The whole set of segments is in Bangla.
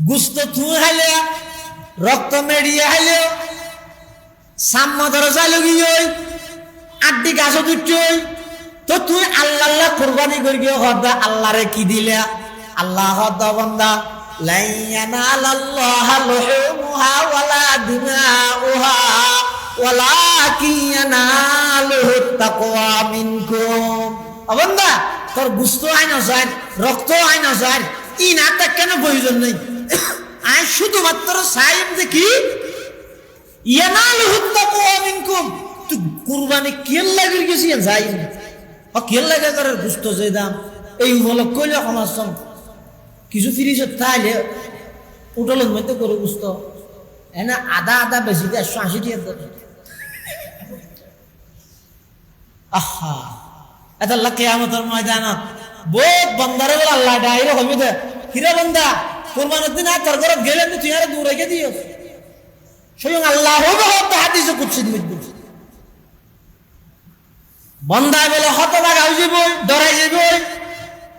গুস্ত থুঁ হাইলে রক্ত মেরিয়ে হাইলে সাম্মা ধরো চাইলো গিয়ে আড্ডি গাছ দুটোই তো তুই আল্লাহ আল্লাহ কোরবানি করি গিয়ে হদা আল্লাহরে কি দিলে আল্লাহ হদা বন্দা লাইয়ানা আল্লাহ লুহুমুহা ওয়ালা দিমাউহা ওয়ালাকিয়ানালুহুত তাকওয়া মিনকুম। বন্দা তোর গুস্ত আইন যায় রক্ত আইন যায় ই নাটা কেন প্রয়োজন নেই আই শুধুমাত্র চাইম যে কি ইয়ানালুহুত তাকওয়া মিনকুম। তুই কুরবানি কেল লাগিয়ে গেছি যাই কেল লাগে করে গুস্ত যে দাম এই উপলক্ষ কইলে সমাজন কিছু ফিরিস তাইলে উঠলের মধ্যে করে গুস্ত এনে আধা আধা বেশি 180 টাকা আহা এত আল্লাহ কিয়ামতের ময়দানত বহুত বন্দারে বলে আল্লাহ ডাইরে হইবে দে কিরে বন্দা কুরবানির দিন আর তোর ঘরে গেলে তুই আর দূর রেখে দিও স্বয়ং আল্লাহ হবে হতে হাদিসে কুদসি মধ্যে বন্দা বলে হতবাক হয়ে যাব ডরাই যাব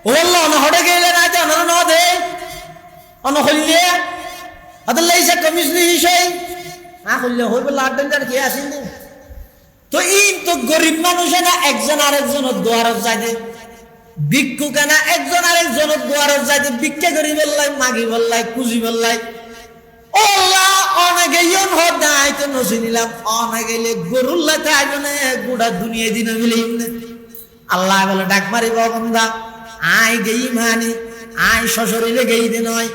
ও আল্লাহ না হটে গেলে না জানো না দে অন হইলে আদল্লাহ ইসা কমিশনি হিসাই না হইলে হইবে লাড্ডন জান কি আসেন তো এই তো গরিব মানুষ না একজন আরেকজনের দুয়ারে যায় ভিক্ষু কেনা একজন আরেকজনের দুয়ারে যায় ভিক্ষা করি বললাই মাগি বললাই কুজি বললাই ও আল্লাহ অনেকে ইয়ন হদ নাই তো নসি নিলাম অনেকে গরুল্লাহ থাকবে না গোটা দুনিয়া দিন মিলে আল্লাহ বলে ডাক মারি বন্দা আই গেই মানি আই শ্বশুরিলে গেই দিন হয়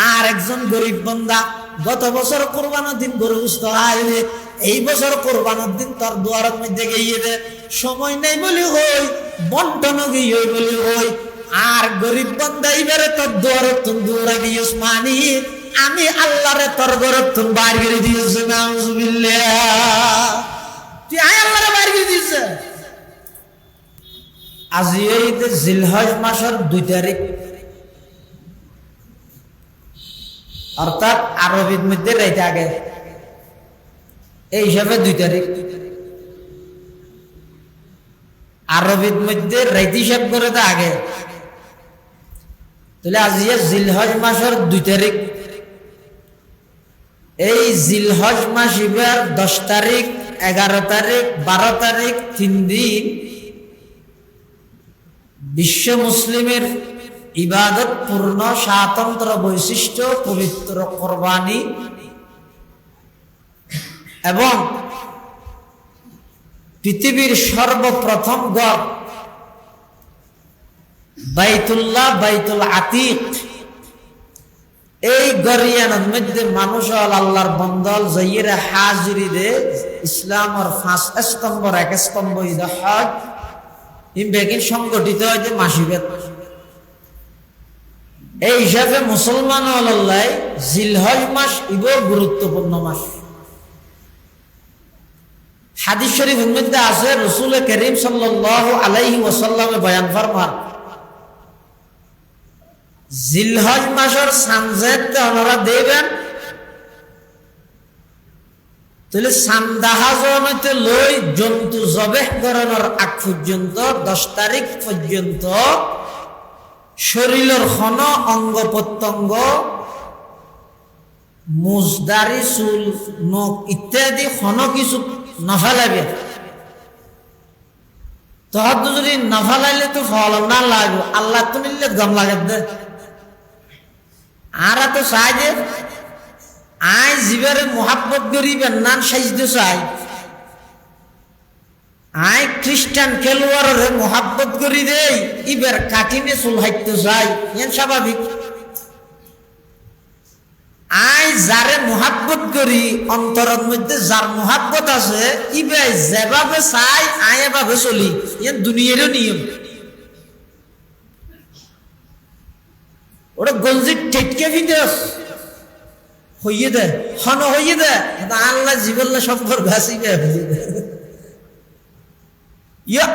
আর একজন গরিব বন্দা গত বছর কোরবানোর দিন গরু সুস্থ আইলে এই বছর কোরবানোর দিন তোর দুয়ারের মধ্যে গিয়ে দে সময় নেই বলি হই বন্টন গিয়ে বলি হই আর গরিব বন্দা এবারে তোর দুয়ারের তুমি দৌড়া দিয়েছ মানি আমি আল্লাহরে তোর ঘরের তুমি বাইর করে দিয়েছ নাউজুবিল্লাহ তুই আয় আল্লাহরে বাইর করে দিয়েছ। আজি এই জিলহজ মাসের 2 তারিখ অর্থাৎ আরবির মধ্যে রাইতে আগে এই হিসাবে 2 তারিখ আরবির মধ্যে রাইতে হিসাব করে তো আগে তাহলে আজি জিলহজ মাসের 2 তারিখ এই জিলহজ মাস এবার 10 তারিখ 11 তারিখ 12 তারিখ 3 দিন বিশ্ব মুসলিমের ইবাদত পূর্ণ স্বাতন্ত্র বৈশিষ্ট্য পবিত্র কোরবানি এবং পৃথিবীর সর্বপ্রথম ঘর বাইতুল্লাহ বাইতুল আতিক এই গরিয়ানের মধ্যে মানুষ আল্লাহর বন্দল যাইরা হাজিরি দে ইসলামের 5 স্তম্ভর 1 স্তম্ভ ঈদ হজ ইমবেগিন সংগঠিত হয় যে মাসিবেদ এই হিসাবে মুসলমান আল্লাহ জিলহজ মাস ইব গুরুত্বপূর্ণ মাস। হাদিস শরীফের মধ্যে আছে রাসূল করিম সাল্লাল্লাহু আলাইহি ওয়াসাল্লামে বয়ান ফরমান জিলহজ মাসের সানজেতে ওনারা দেবেন তাহলে সান্দাহাজনতে লই জন্তু জবেহ করানোর আগ পর্যন্ত 10 তারিখ পর্যন্ত শরীরের খন অঙ্গ প্রত্যঙ্গ মুজদারি চুল নখ ইত্যাদি খন কিছু নফালাবে তহত যদি নফালাইলে তো ফল না লাগবে আল্লাহ তো নিলে গম লাগে দে আর তো চাই যে আই জীবের মোহাব্বত গরিবের নাম সাজতে চাই আই খ্রিস্টান খেলোয়াড়ে মোহাব্বত করি দেই ইবের কাঠিনে চুল হাইতে চাই স্বাভাবিক আই যারে মোহাব্বত করি অন্তরের মধ্যে যার মোহাব্বত আছে ইবে যেভাবে চাই আই এভাবে চলি দুনিয়ারও নিয়ম ওটা গঞ্জি ঠেটকে ভিদেস হইয়ে দে হন হইয়ে দে আল্লাহ জীবন সম্পর ভাসিবে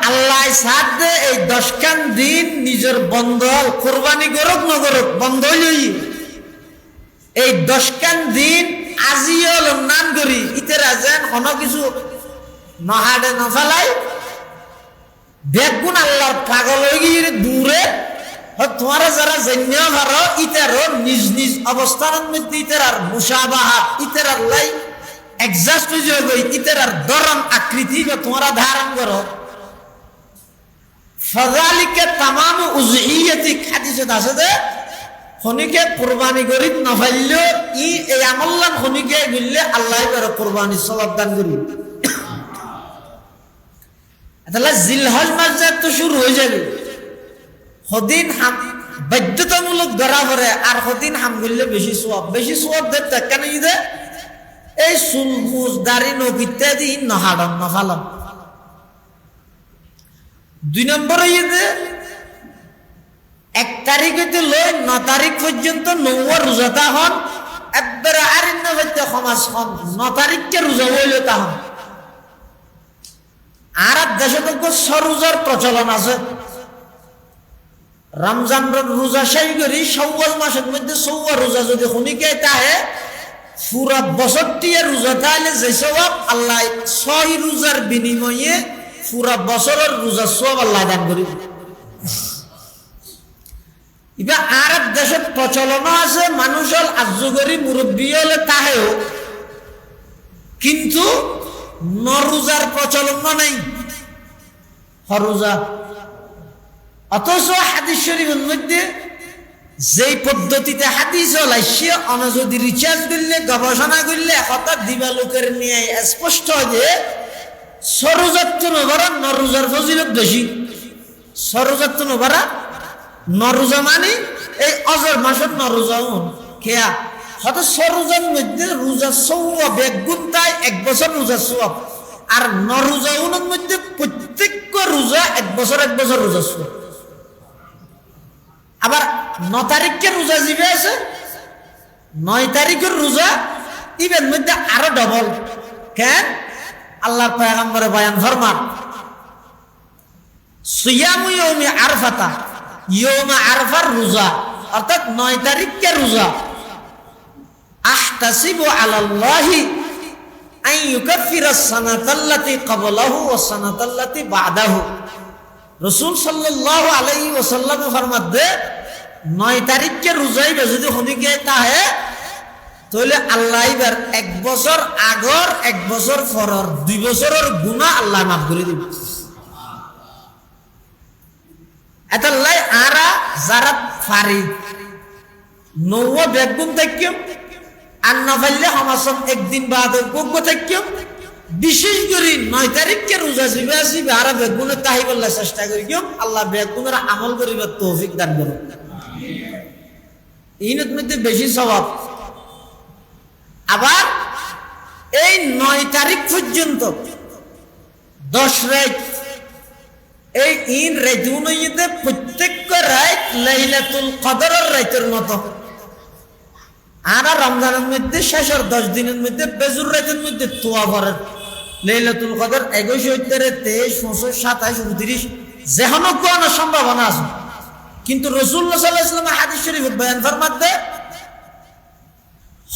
আল্লাহ সাথ দে এই 10 খান দিন নিজের বন্ধল কোরবানি করুক না করুক বন্ধ হইল এই 10 খান দিন আজিও নাম করি ইতে রাজেন হন কিছু নহাডে নফালাই দেখুন আল্লাহর পাগল হয়ে গিয়ে দূরে তোমারা যারা জেনে ভারো ইতারও নিজ নিজ অবস্থানের মধ্যে ইতার মুশাবাহাত ইতার লাই এক্সাস্ট হয়ে যাবে ইতার ধরন আকৃতি তোমরা ধারণ করো ফাযালিকা তামামু উযইয়াতি হাদিসে আছে যে খনিকে কুরবানি করি নফাইল ই এই আমল্লান খনিকে মিললে আল্লাহ করে কুরবানি সওয়াব দান করি তাহলে জিলহজ মাস তো শুরু হয়ে যাবে হদিন হাম বাধ্যতামূলক ধরা পড়ে আর হদিন হাম করলে বেশি সোয়াব দেখতে কেন ঈদে এই চুল মুজ দাড়ি নখ ইত্যাদি নহাডন নফালন 2 নম্বর ঈদে 1 তারিখ হইতে লই 9 তারিখ পর্যন্ত 9 রোজাটা হন একবারে আরিন্ন হইতে সমাজ হন 9 তারিখকে রোজা হইলে তা হন আর দেশে তো সরোজার প্রচলন আছে রমজান রোজা শেষ করি শাওয়াল মাসের মধ্যে 4 রোজা যদি খনিকে তাহে পুরা বছরটি রোজা তাহলে যে সওয়াব আল্লাহ 6 রোজার বিনিময়ে পুরা বছরের রোজা সওয়াব আল্লাহ দান করিবে ইবা আরব দেশে প্রচলন আছে মানুষের আজগরি মুরব্বী হলে তাহেও কিন্তু নরোজার প্রচলন নাই হরোজা অথচ হাদিস শরীফের মধ্যে যেই পদ্ধতিতে হাদিস হলাইছে অনা যদি রিচার্জ করলে গবেষণা করলে হঠাৎ দিবা লোকের নিয়ে স্পষ্ট যে সরোজাত নবারা নরোজার ফজিলত বেশি সরোজাত নবারা নরোজা মানে এই অজর মাসের নরোজা খেয়া হয়তো সরোজার মধ্যে রোজা সওয়াব বেগুন তাই 1 বছর রোজা সওয়াব আর নরোজা উনের মধ্যে প্রত্যেক রোজা 1 বছর রোজা সওয়াব আবার 9 তারিখের রোজা জিবে আছে 9 তারিখের রোজা ইবের মধ্যে আরো ডবল কেন আল্লাহর পয়গম্বরে বয়ান ফরমান সিয়ামু ইয়াউমি আরফাতা ইয়াউমা আরফার রোজা অর্থাৎ 9 তারিখের রোজা আহতাসিবু আলাল্লাহি আন ইউকাফিরা সানাতাল্লাতি ক্বাবলাহু ওয়া সানাতাল্লাতি বাদাহু রাসূল সাল্লাল্লাহু আলাইহি ওয়াসাল্লাম ফরমাতে 9 তারিখকে রোজাই যদি হনিকে তাহে তাহলে আল্লাহ এবার 1 বছর আগর 1 বছর পরের 2 বছরের গুনাহ আল্লাহ মাফ করে দিবে এতাল্লাই আরা যারা ফারি নওয়া বেগুন থাকিও আর না পারলে হামাসম একদিন বাদ গোগ থাকিও বিশেষ করে 9 তারিখকে রোজা জিবে আসিবে আর বেগুনের তাহিবল্লাহ চেষ্টা করিও আল্লাহ বেগুনের আমল করিবার তৌফিক দান করুন ইনত মধ্যে বেশি সওয়াব আবার এই 9 তারিখ পর্যন্ত 10 রাত এই ইন রাজুনইতে প্রত্যেক রাত লাইলাতুল কদরের রাতের মতো আর রমজানের মধ্যে শেষের 10 দিনের মধ্যে বেজুর রাতের মধ্যে তোয়া করেন লাইলাতুল কদর 21 23 25 27 29 যেখানে কোন সম্ভাবনা আছে কিন্তু রাসূলুল্লাহ সাল্লাল্লাহু আলাইহি ওয়াসাল্লাম হাদিস শরীফে বয়ান ফরমাতে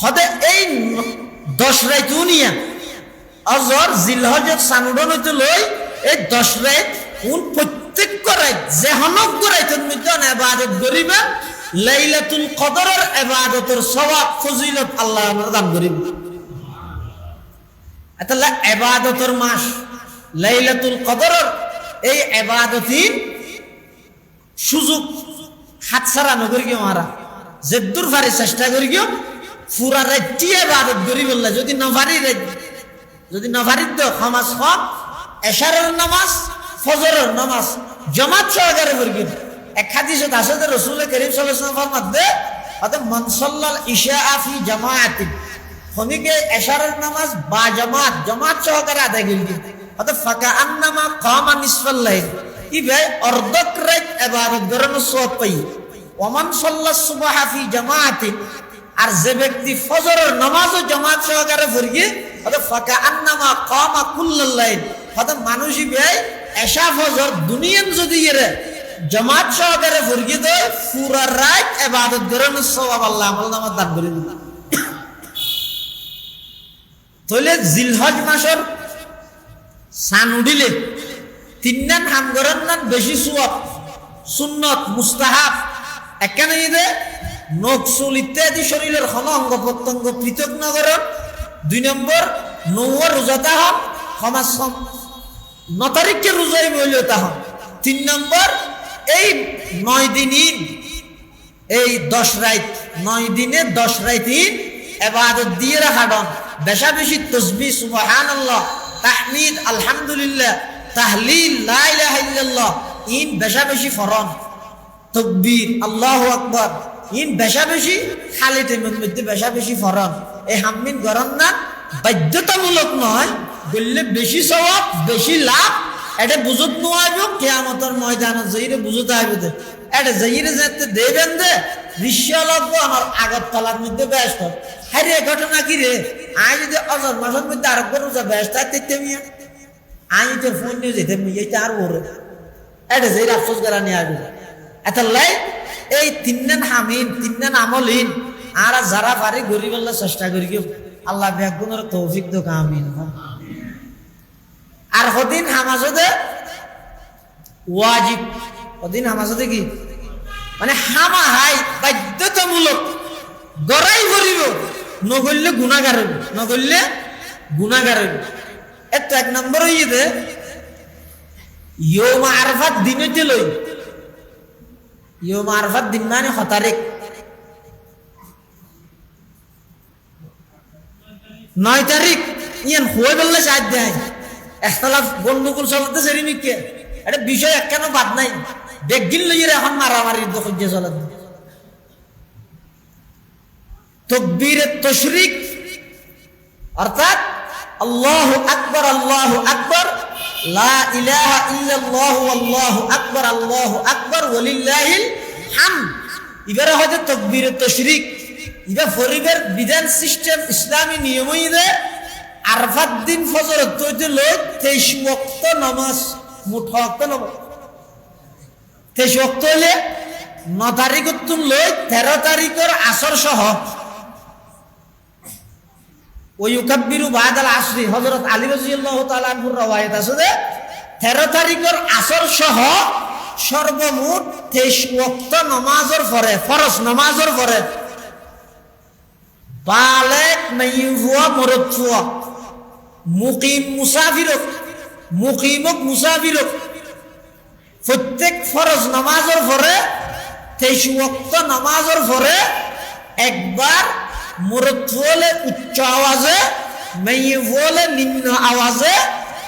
হদে এই 10 রাত দুনিয়া আজর জিলহজের সানুডন হইতে লই এই 10 রাত উন প্রত্যেক রাত যেখানে রাতের মধ্যে ইবাদত করিবা লাইলাতুল কদরের ইবাদতের সওয়াব ফজিলত আল্লাহ দান করিবে তাহলে ইবাদতের মাস লাইলাতুল কদরের এই ইবাদতির সুযোগ হাতছাড়া নগর গিয়ে মারা যেদুর ফারি চেষ্টা করি গিয়ে পুরা রাতটি ইবাদত করি বললা যদি না ফারি তো সমাজ হক এশারের নামাজ ফজরের নামাজ জামাত সহকারে পড়ি এক হাদিসে আছে যে রাসূল করিম সাল্লাল্লাহু আলাইহি ওয়াসাল্লাম ফরমাতে অর্থাৎ মান সাল্লাল ইশা ফি জামাআতিন খনিকে এশারের নামাজ বা জামাত সহকারে আদায় করি অর্থাৎ ফাকা আন্নামা কামা নিসফাল লাইল ইবে অর্ধক রাত ইবাদত করার সওয়াব পাই ওমান সাল্লাস সুবহ ফি জামাআতিন আর যে ব্যক্তি ফজরের নামাজও জামাত সহকারে পড়ি অর্থাৎ ফাকা আন্নামা কামা কুল্লাল লাইল অর্থাৎ মানুষই ভাই এশা ফজর দুনিয়ান যদি এরে জামাত সহকারে পড়ি দেয় পুরা রাত ইবাদত করার সওয়াব আল্লাহ আমলনামা দান করে দিবেন তাহলে জিলহজ মাসের সান উঠিলে 3 নাম হাম করার নাম বেশি সওয়াব সুন্নত মুস্তাহাব একখানে ঈদে নকশুল ইত্যাদি শরীরের হন অঙ্গ প্রত্যঙ্গ পৃথক নগরণ। 2 নম্বর নৌয়ার রোজাতা হন সমাজ 9 তারিখকে রোজাই বইলতা হন। 3 নম্বর এই 9 দিন ঈদ, এই 10 রাত, 9 দিনে 10 রাত ঈদ ইবাদত দিয়ে রাখাডন। বেশা বেশি তাসবিহ সুবহানাল্লাহ, তাহমিদ আলহামদুলিল্লাহ, তাহলিল লা ইলাহা ইল্লাল্লাহ ইন বেশা বেশি ফরন, তাকবীর আল্লাহু আকবার ইন বেশা বেশি খালি টাইমের মধ্যে বেশা বেশি ফরন। এই হাম্মিন গরম না, বাধ্যতামূলক নয়, বললে বেশি সওয়াব বেশি লাভ। এটা বুঝত নোয়াব কিয়ামতের ময়দানে যাইরে বুঝতে হবে। এটা যাইরে যেতে দেবেন দে রিশা লাগবো আমার আগত তলার মধ্যে ব্যস্ত। হারে ঘটনা কি রে, আই যদি অজর মাসের মধ্যে আরেকবার রোজা ব্যস্ত থাকতে মিয়া আমি তো ফোন নিয়ে যেতে এইটা আর ওরে এটা যাইরে আফসোস করা নিয়ে আসবে। এত লাই এই 3 হামিন 3 আমলহীন আর যারা পারে গরিব আল্লাহ চেষ্টা করি আল্লাহ ব্যাগুনের তৌফিক দোক আমিন। আর হদিন হামাজতে ওয়াজিব, হদিন হামাজতে কি মানে হামা হাই বাধ্যতামূলক গড়াই করিব, নগরলে গুনাহগার হইব, নগরলে গুনাহগার হইব। এত 1 নম্বর হইয়ে ইয়ৌম আরফাত দিনতে লই। ইয়ৌম আরফাত দিন মানে 6 তারিখ, 9 তারিখ ইয়ান হয়ে বললে সাহায্য দেয়। একতলাফ গন্ডগোল চলতে সেরি নিকে এটা বিষয় একখানো বাদ নাই। বেগিন লইয়ে এখন মারামারি খুঁজে চলে। তাকবীরে তাশরিক অর্থাৎ আল্লাহু আকবার, আল্লাহু আকবার, লা ইলাহা ইল্লাল্লাহু আল্লাহু আকবার, আল্লাহু আকবার ওয়ালিল্লাহিল হামদ। এবারে হয়তো তাকবীরে তাশরিক ইবা ফরিবের বিধান সিস্টেম ইসলামী নিয়মই দে। আরফাত দিন ফজর তৈতে লই 23 ওয়াক্ত নামাজ, মোট ওয়াক্ত নামাজ 23 ওয়াক্ত হইলে 9 তারিখ তুন লই 13 তারিখের আসর সহ ওই ইউকাব্বিরু বাদাল আসরি হযরত আলী রাদিয়াল্লাহু তাআলা আনহুর রওয়ায়াত আছে যে 13 তারিখের আসর সহ সর্বমোট 23 ওয়াক্ত নামাজের পরে, ফরজ নামাজের পরে বালেক মাইয়ুয়া মুরতফুয়া মুকিম মুসাফিরক, মুকিমক মুসাফিরক প্রত্যেক ফরজ নামাজের পরে 23 ওয়াক্ত নামাজের পরে একবার মুরতফুলে উচ্চ আওয়াজে, মাইয়ুলে নিম্ন আওয়াজে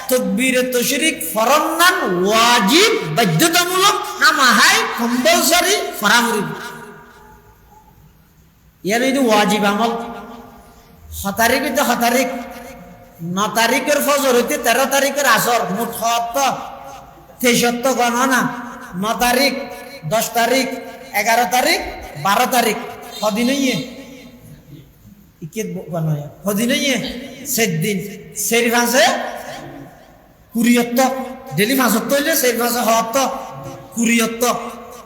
তাকবীরে তাশরিক ফরনান ওয়াজিব বাধ্যতামূলক হামাহাই কম্পালসারি ফরামরি। ইয়ার এই ওয়াজিব আমল 6 তারিখ হইতে 6 তারিখ, 9 তারিখের ফজর হইতে 13 তারিখের আসর, মোট 73 গণনা। 9 তারিখ, 10 তারিখ, 11 তারিখ, 12 তারিখ কদিন হইয়ে ইকেত বানায়া কদিন হইয়ে 7 দিন। সেরি ফাঁসে 20 ডেলি 5 হইলে সেরি ফাঁসে 20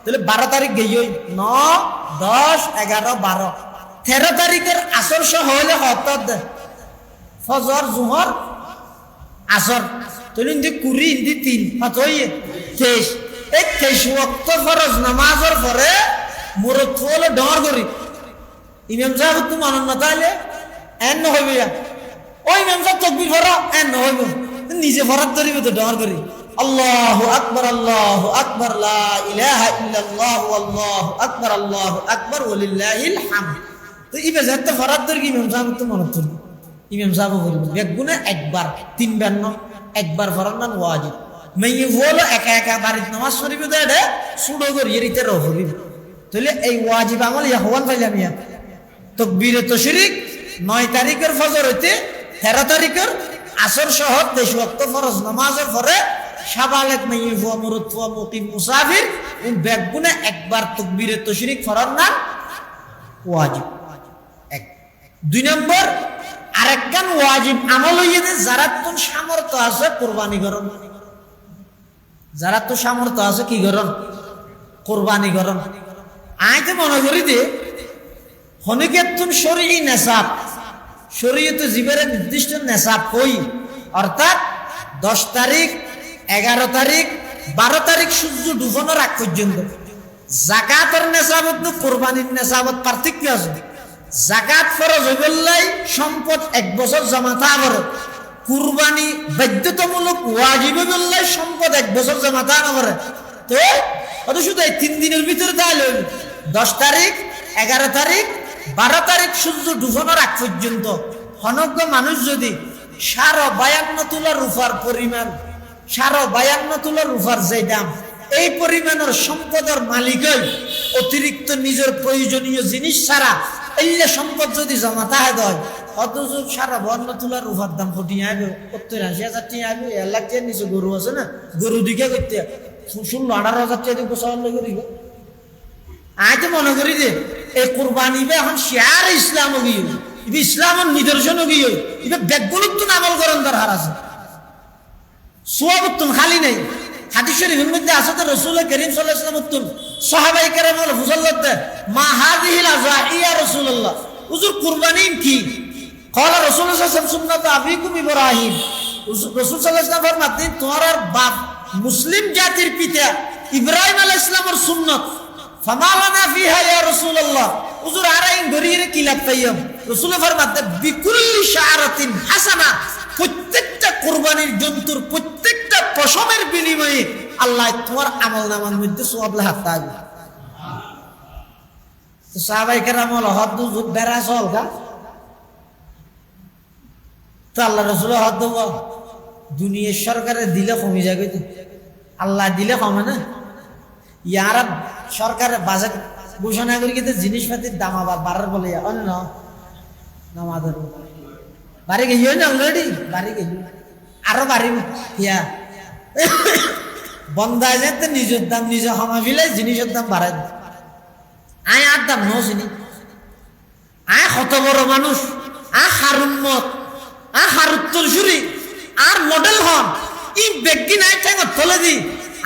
তাহলে 12 তারিখ গেই 9, 10, 11, 12, 13 তারিখের আসর সহ হইলে 70 ফজর জোহর আসর তাহলে ইন্দি 20 ইন্দি 3 কত হইয়ে 23। এই 23 ওয়াক্ত ফরজ নামাজের পরে মুরতফুল ডর করি ইমাম সাহেব তুমি মানন না তাইলে এন হইবে। ওই ইমাম সাহেব তাকবীর পড়া এন হইবে, নিজে ফরাত ধরিবে তো ডর করি আল্লাহু আকবার, আল্লাহু আকবার, লা ইলাহা ইল্লাল্লাহু আল্লাহু আকবার, আল্লাহু আকবার ওয়ালিল্লাহিল হামদ। তো ইবে যাতে ফরাত ধরি ইমাম সাহেব তো মনত ধরি, ইমাম সাহেব করিব বেগুনে একবার 3 বার ন একবার ফরনান ওয়াজিব। মাইয়ে বলো একা একা বাড়িতে নামাজ পড়িবে তো এটা সুড়ো করি এরিতে রহরিব। তাহলে এই ওয়াজিব আমল ইয়া হওয়ান পাইলাম ইয়া তাকবীরে তাশরিক 9 তারিখের ফজর হইতে 13 তারিখের আসর সহ 23 ওয়াক্ত ফরজ নামাজের পরে সাবালেক মাইয়ুয়া মুরতফুয়া মুকিম মুসাফির বেগুনে একবার তাকবীরে তাশরিক ফরনান ওয়াজিব। 2 নম্বর আরেকখান ওয়াজিব আমল হইয়ে যে যারা তো সামর্থ্য আছে কুরবানি করন, যারা তো সামর্থ্য আছে কি করন কুরবানি করন। আইতে মনে করি যে হনিকের তুমি শরীয়ী নেশাব, শরীয়তে জীবের নির্দিষ্ট নেশাব কই অর্থাৎ 10 তারিখ, 11 তারিখ, 12 তারিখ সূর্য ডুবানোর আগ পর্যন্ত জাকাতের নেশাবত কোরবানির নেশাবত পার্থক্য আছে। জাকাত ফরজ হইবল্লাই সম্পদ 1 বছর জমা থাকবে, কুরবানি বাধ্যতামূলক ওয়াজিব হইবল্লাই সম্পদ 1 বছর জমা থাকবে। তো অত শুধু এই 3 দিনের ভিতরে তাহলে 10 তারিখ 11 তারিখ 12 তারিখ সূর্য ডুবানোর আগ পর্যন্ত অনজ্ঞ মানুষ যদি 52 তোলা রূপার পরিমাণ, 52 তোলা রূপার যে দাম, এই পরিমাণের সম্পদের মালিক অতিরিক্ত নিজের প্রয়োজনীয় জিনিস ছাড়া এই সম্পদ যদি জমা থাকে দেয়, অথচ 52 তোলা রূপার দাম ফুটিয়ে আসবে 70-80 টাকা আসবে। 1 লাখ টাকার নিচে গরু আছে না, গরু দিকে করতে 16-18 টাকা দিয়ে গোসাল করিব। আমি তো মনে করি যে এই কোরবানি এখন শেয়ার ইসলাম গিয়ে ইসলামের নিদর্শন গিয়ে এটা ব্যাগুণত্ব আমল করেন দরকার আছে। সোয়াবুত্তম খালি নেই। হাদিস শরীফের মধ্যে আছে তো রাসূল করিম সাল্লাল্লাহু আলাইহি ওয়াসাল্লাম সাহাবায়ে কেরাম ফুসাল্লাত মা হাযিহিল আযাহি ইয়া রাসূলুল্লাহ, হুজুর কুরবানি কি? ক্বালা রাসূলুল্লাহ সাল্লাল্লাহু আলাইহি ওয়াসাল্লাম সুন্নাত আবিকুম ইব্রাহিম। রাসূল সাল্লাল্লাহু আলাইহি ওয়াসাল্লাম ফরমাতেন তোমার বাপ মুসলিম জাতির পিতা ইব্রাহিম আলাইহিস সালামের সুন্নাত। ফামা লানা ফিহা ইয়া রাসূলুল্লাহ, হুজুর আরাইন গরিরে কি লাভ পাইয়াম? রাসূল ফরমাতেন বিকুল্লি শাআরাতিন হাসানা, প্রত্যেকটা কুরবানির জন্তুর প্রত্যেকটা পশমের বিনিময়ে আল্লাহ তোমার আমলনামার মধ্যে সওয়াব লেখা থাকবে। তো সাহাবায়ে কেরাম হদ বেড়া চলকা তো আল্লাহ রাসূল হদ দুনিয়ার সরকারে দিলে কমে যাবে, তো আল্লাহ দিলে কমে না। ইয়ারা সরকারের বাজেট ঘোষণা করি কিন্তু জিনিসপাতির দাম আবার বাড়ার বলে অন্য নামাদের বাড়ি গেছিও না অলরেডি, বাড়ি গেছি আরো বাড়ি ইয়া বন্ধায় যেতে নিজের দাম নিজে হামা ফিলে জিনিসের দাম বাড়াই। আয় আর দাম ন চিনি, আয় কত বড় মানুষ, হারুম্মত হারুত্তর সুরি আর মডেল হন ই বেগি নাই ঠেঙ তলে দি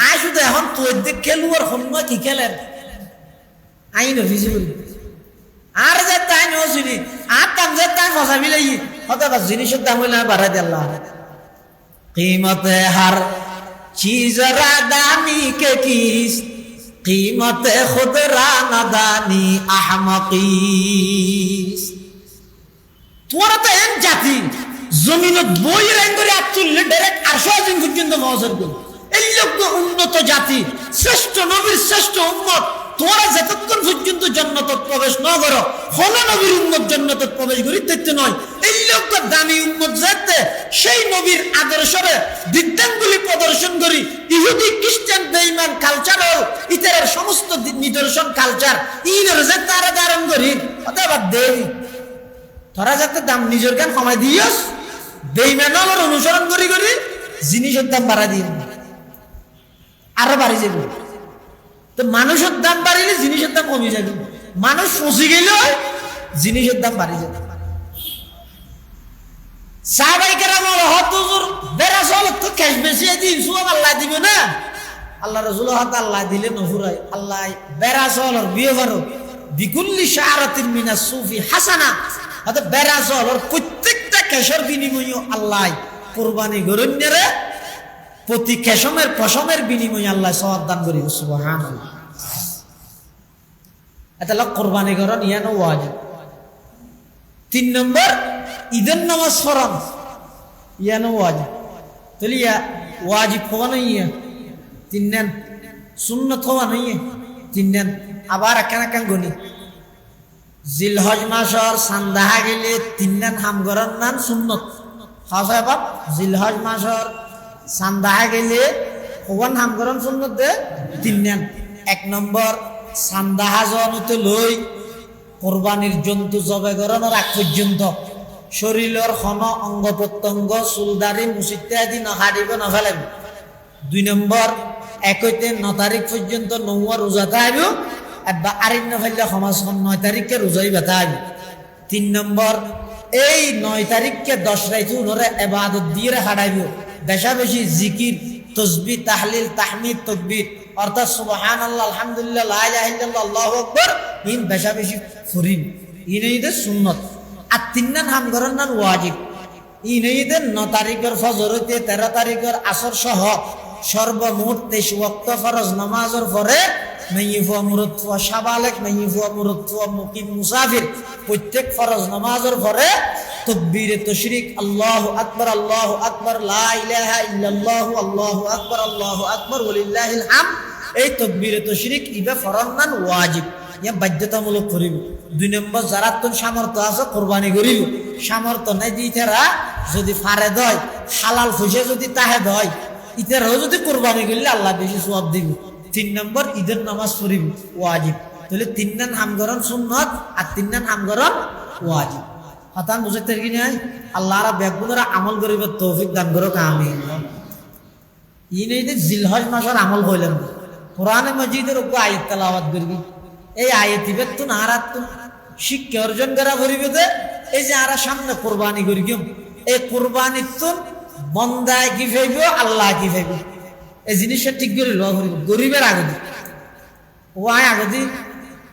আয় শুধু এখন তোর দেখ খেলু আর হন্য কি খেলেন আই নভিজি বলি আর যে তাই ন চিনি আর দাম যে তাই ফসা ফিলাই হতে পার জিনিসের দাম হইলে বাড়াই দিল্লা। कीमत हर चीज रादानी के किस, कीमत खुद रानादानी अहमकीस। তোমার তো এন জাতি জমিনত বই রেন করে আতুল্লে ডাইরেক্ট 800 দিন পর্যন্ত মহসর করো। এই লোক উন্নত জাতি, শ্রেষ্ঠ নবীর শ্রেষ্ঠ উম্মত, তোরা যতক্ষণ পর্যন্ত জান্নাতে প্রবেশ না করো হলো নবীর উম্মত জান্নাতে প্রবেশ করি দেখতে নয়। এই লোক দামি উম্মত যেতে সেই নবীর আদর্শে বিদ্যাঙ্গুলি প্রদর্শন করি ইহুদি খ্রিস্টান বেঈমান কালচার ইতারের সমস্ত নিদর্শন কালচার ইনের যে তারা ধারণ করি অথবা দেই তোরা যাতে দাম নিজের গান কমাই দিয়স বেঈমানের অনুসরণ করি করি জিনিসের দাম বাড়া দিয়ে আরো বাড়ি যাবে। তো মানুষের দাম বাড়িলে জিনিসের দাম কমে যাবে, মানুষ ফসে গেলে জিনিসের দাম বাড়ি যাবে। সাহাবায়ে কেরাম হুজুর বেড়া চল তো ক্যাশ বেশি দিন সব আল্লাহ দিবে না, আল্লাহ রাসূল হাত আল্লাহ দিলে নফুরাই আল্লাহ বেড়া চলর বিয়ে করো বিকুল্লি শাআরাতিন মিনাস সুফি হাসানা। অর্থাৎ বেড়া চলর প্রত্যেকটা ক্যাশের বিনিময়ে আল্লাহ কুরবানি গরুন্যরে প্রতি কেশমের পশমের বিনিময়ে আল্লাহ সওয়াব দান করি। সুবহানাল্লাহ। এটা হলো কুরবানি করা ইয়ানো ওয়াজিব। 3 নম্বর ঈদের নামাজ পড়ান ইয়ানো ওয়াজিব। তাহলে ইয়া ওয়াজিব হওয়া নাই, 3 নেন, সুন্নত হওয়া নাই 3 নেন। আবার একান গনি জিলহজ মাসর সান্দাহা গেলে 3 নেন হাম করার নান সুন্নত খাওয়া বাপ। জিলহজ মাসর সান্দাহা গেলে হওয়ান হাম করান সুন্নত দে 3 নেন। 1 নম্বর সান্দাহা জনতে লই কোরবানির জন্তু জবে করানোর আগ পর্যন্ত শরীরের খন অঙ্গ প্রত্যঙ্গ চুলদারি মুসিতে আদি নহাড়িব নফেলেন। 2 নম্বর 1 হইতে 9 তারিখ পর্যন্ত নৌয়া রোজাতে আইব, বা আরিন্য ফেললে সমাজ 9 তারিখকে রোজাই বেতা আইব। 3 নম্বর এই 9 তারিখকে 10 রাইতে উনরে ইবাদত দিয়ে হারাইব, বেশা বেশি জিকির তসবিহ তাহলিল তাহমিদ তাকবীর অর্থাৎ সুবহানাল্লাহ আলহামদুলিল্লাহ লা ইলাহা ইল্লাল্লাহ আল্লাহু আকবার ইন বেশা বেশি ফরিন ইনেইদের সুন্নত। আর 3 নান হাম করার নান ওয়াজিব। ইনেইদের 9 তারিখের ফজর হইতে 13 তারিখের আসর সহ সর্বমোট 23 ওয়াক্ত ফরজ নামাজের পরে মাইয়ুফা মুরাত্তুয়া শাবালেক মাইয়ুফা মুরাত্তুয়া মুকিম মুসাফির প্রত্যেক ফরজ নামাজের পরে তাকবীরে তাশরিক আল্লাহু আকবার লা ইলাহা ইল্লাল্লাহ আল্লাহু আকবার ওয়ালিল্লাহিল হামদ এই তাকবীরে তাশরিক ইবা ফরমান ওয়াজিব ইয়া বাধ্যতামূলক করিব। 2 নম্বর যারা তোর সামর্থ্য আছে কুরবানি করিব, সামর্থ্য নাই দিতেরা যদি ফারেদ হয় হালাল খুশে যদি তাহেদ হয় ইতারাও যদি কুরবানি করলে আল্লাহ বেশি সওয়াব দিব। 3 নম্বর ঈদের নামাজ পড়িব ওয়াজিব। তাহলে 3 নান হামগরণ সুন্নাত আর 3 নান হামগরণ ওয়াজিব। হাতান বুঝাইতে কি নাই আল্লাহর বেগুনরা আমল করিবার তৌফিক দান করুক আমিন। ইনেতে জিলহজ মাসের আমল কইলেন কোরআনে মাজিদের উপর আয়াত তেলাওয়াত করবি, এই আয়াতিবে তো নারাত তো শিক্ষা অর্জন করা করিবে দে। এই যে আরা সামনে কুরবানি করি কিম এই কুরবানির তো বন্দায় কি পাইব আল্লাহ কি পাইব এই জিনিসটা ঠিক করে লওয়া করিব। গরিবের আগে ও আয় আগে দি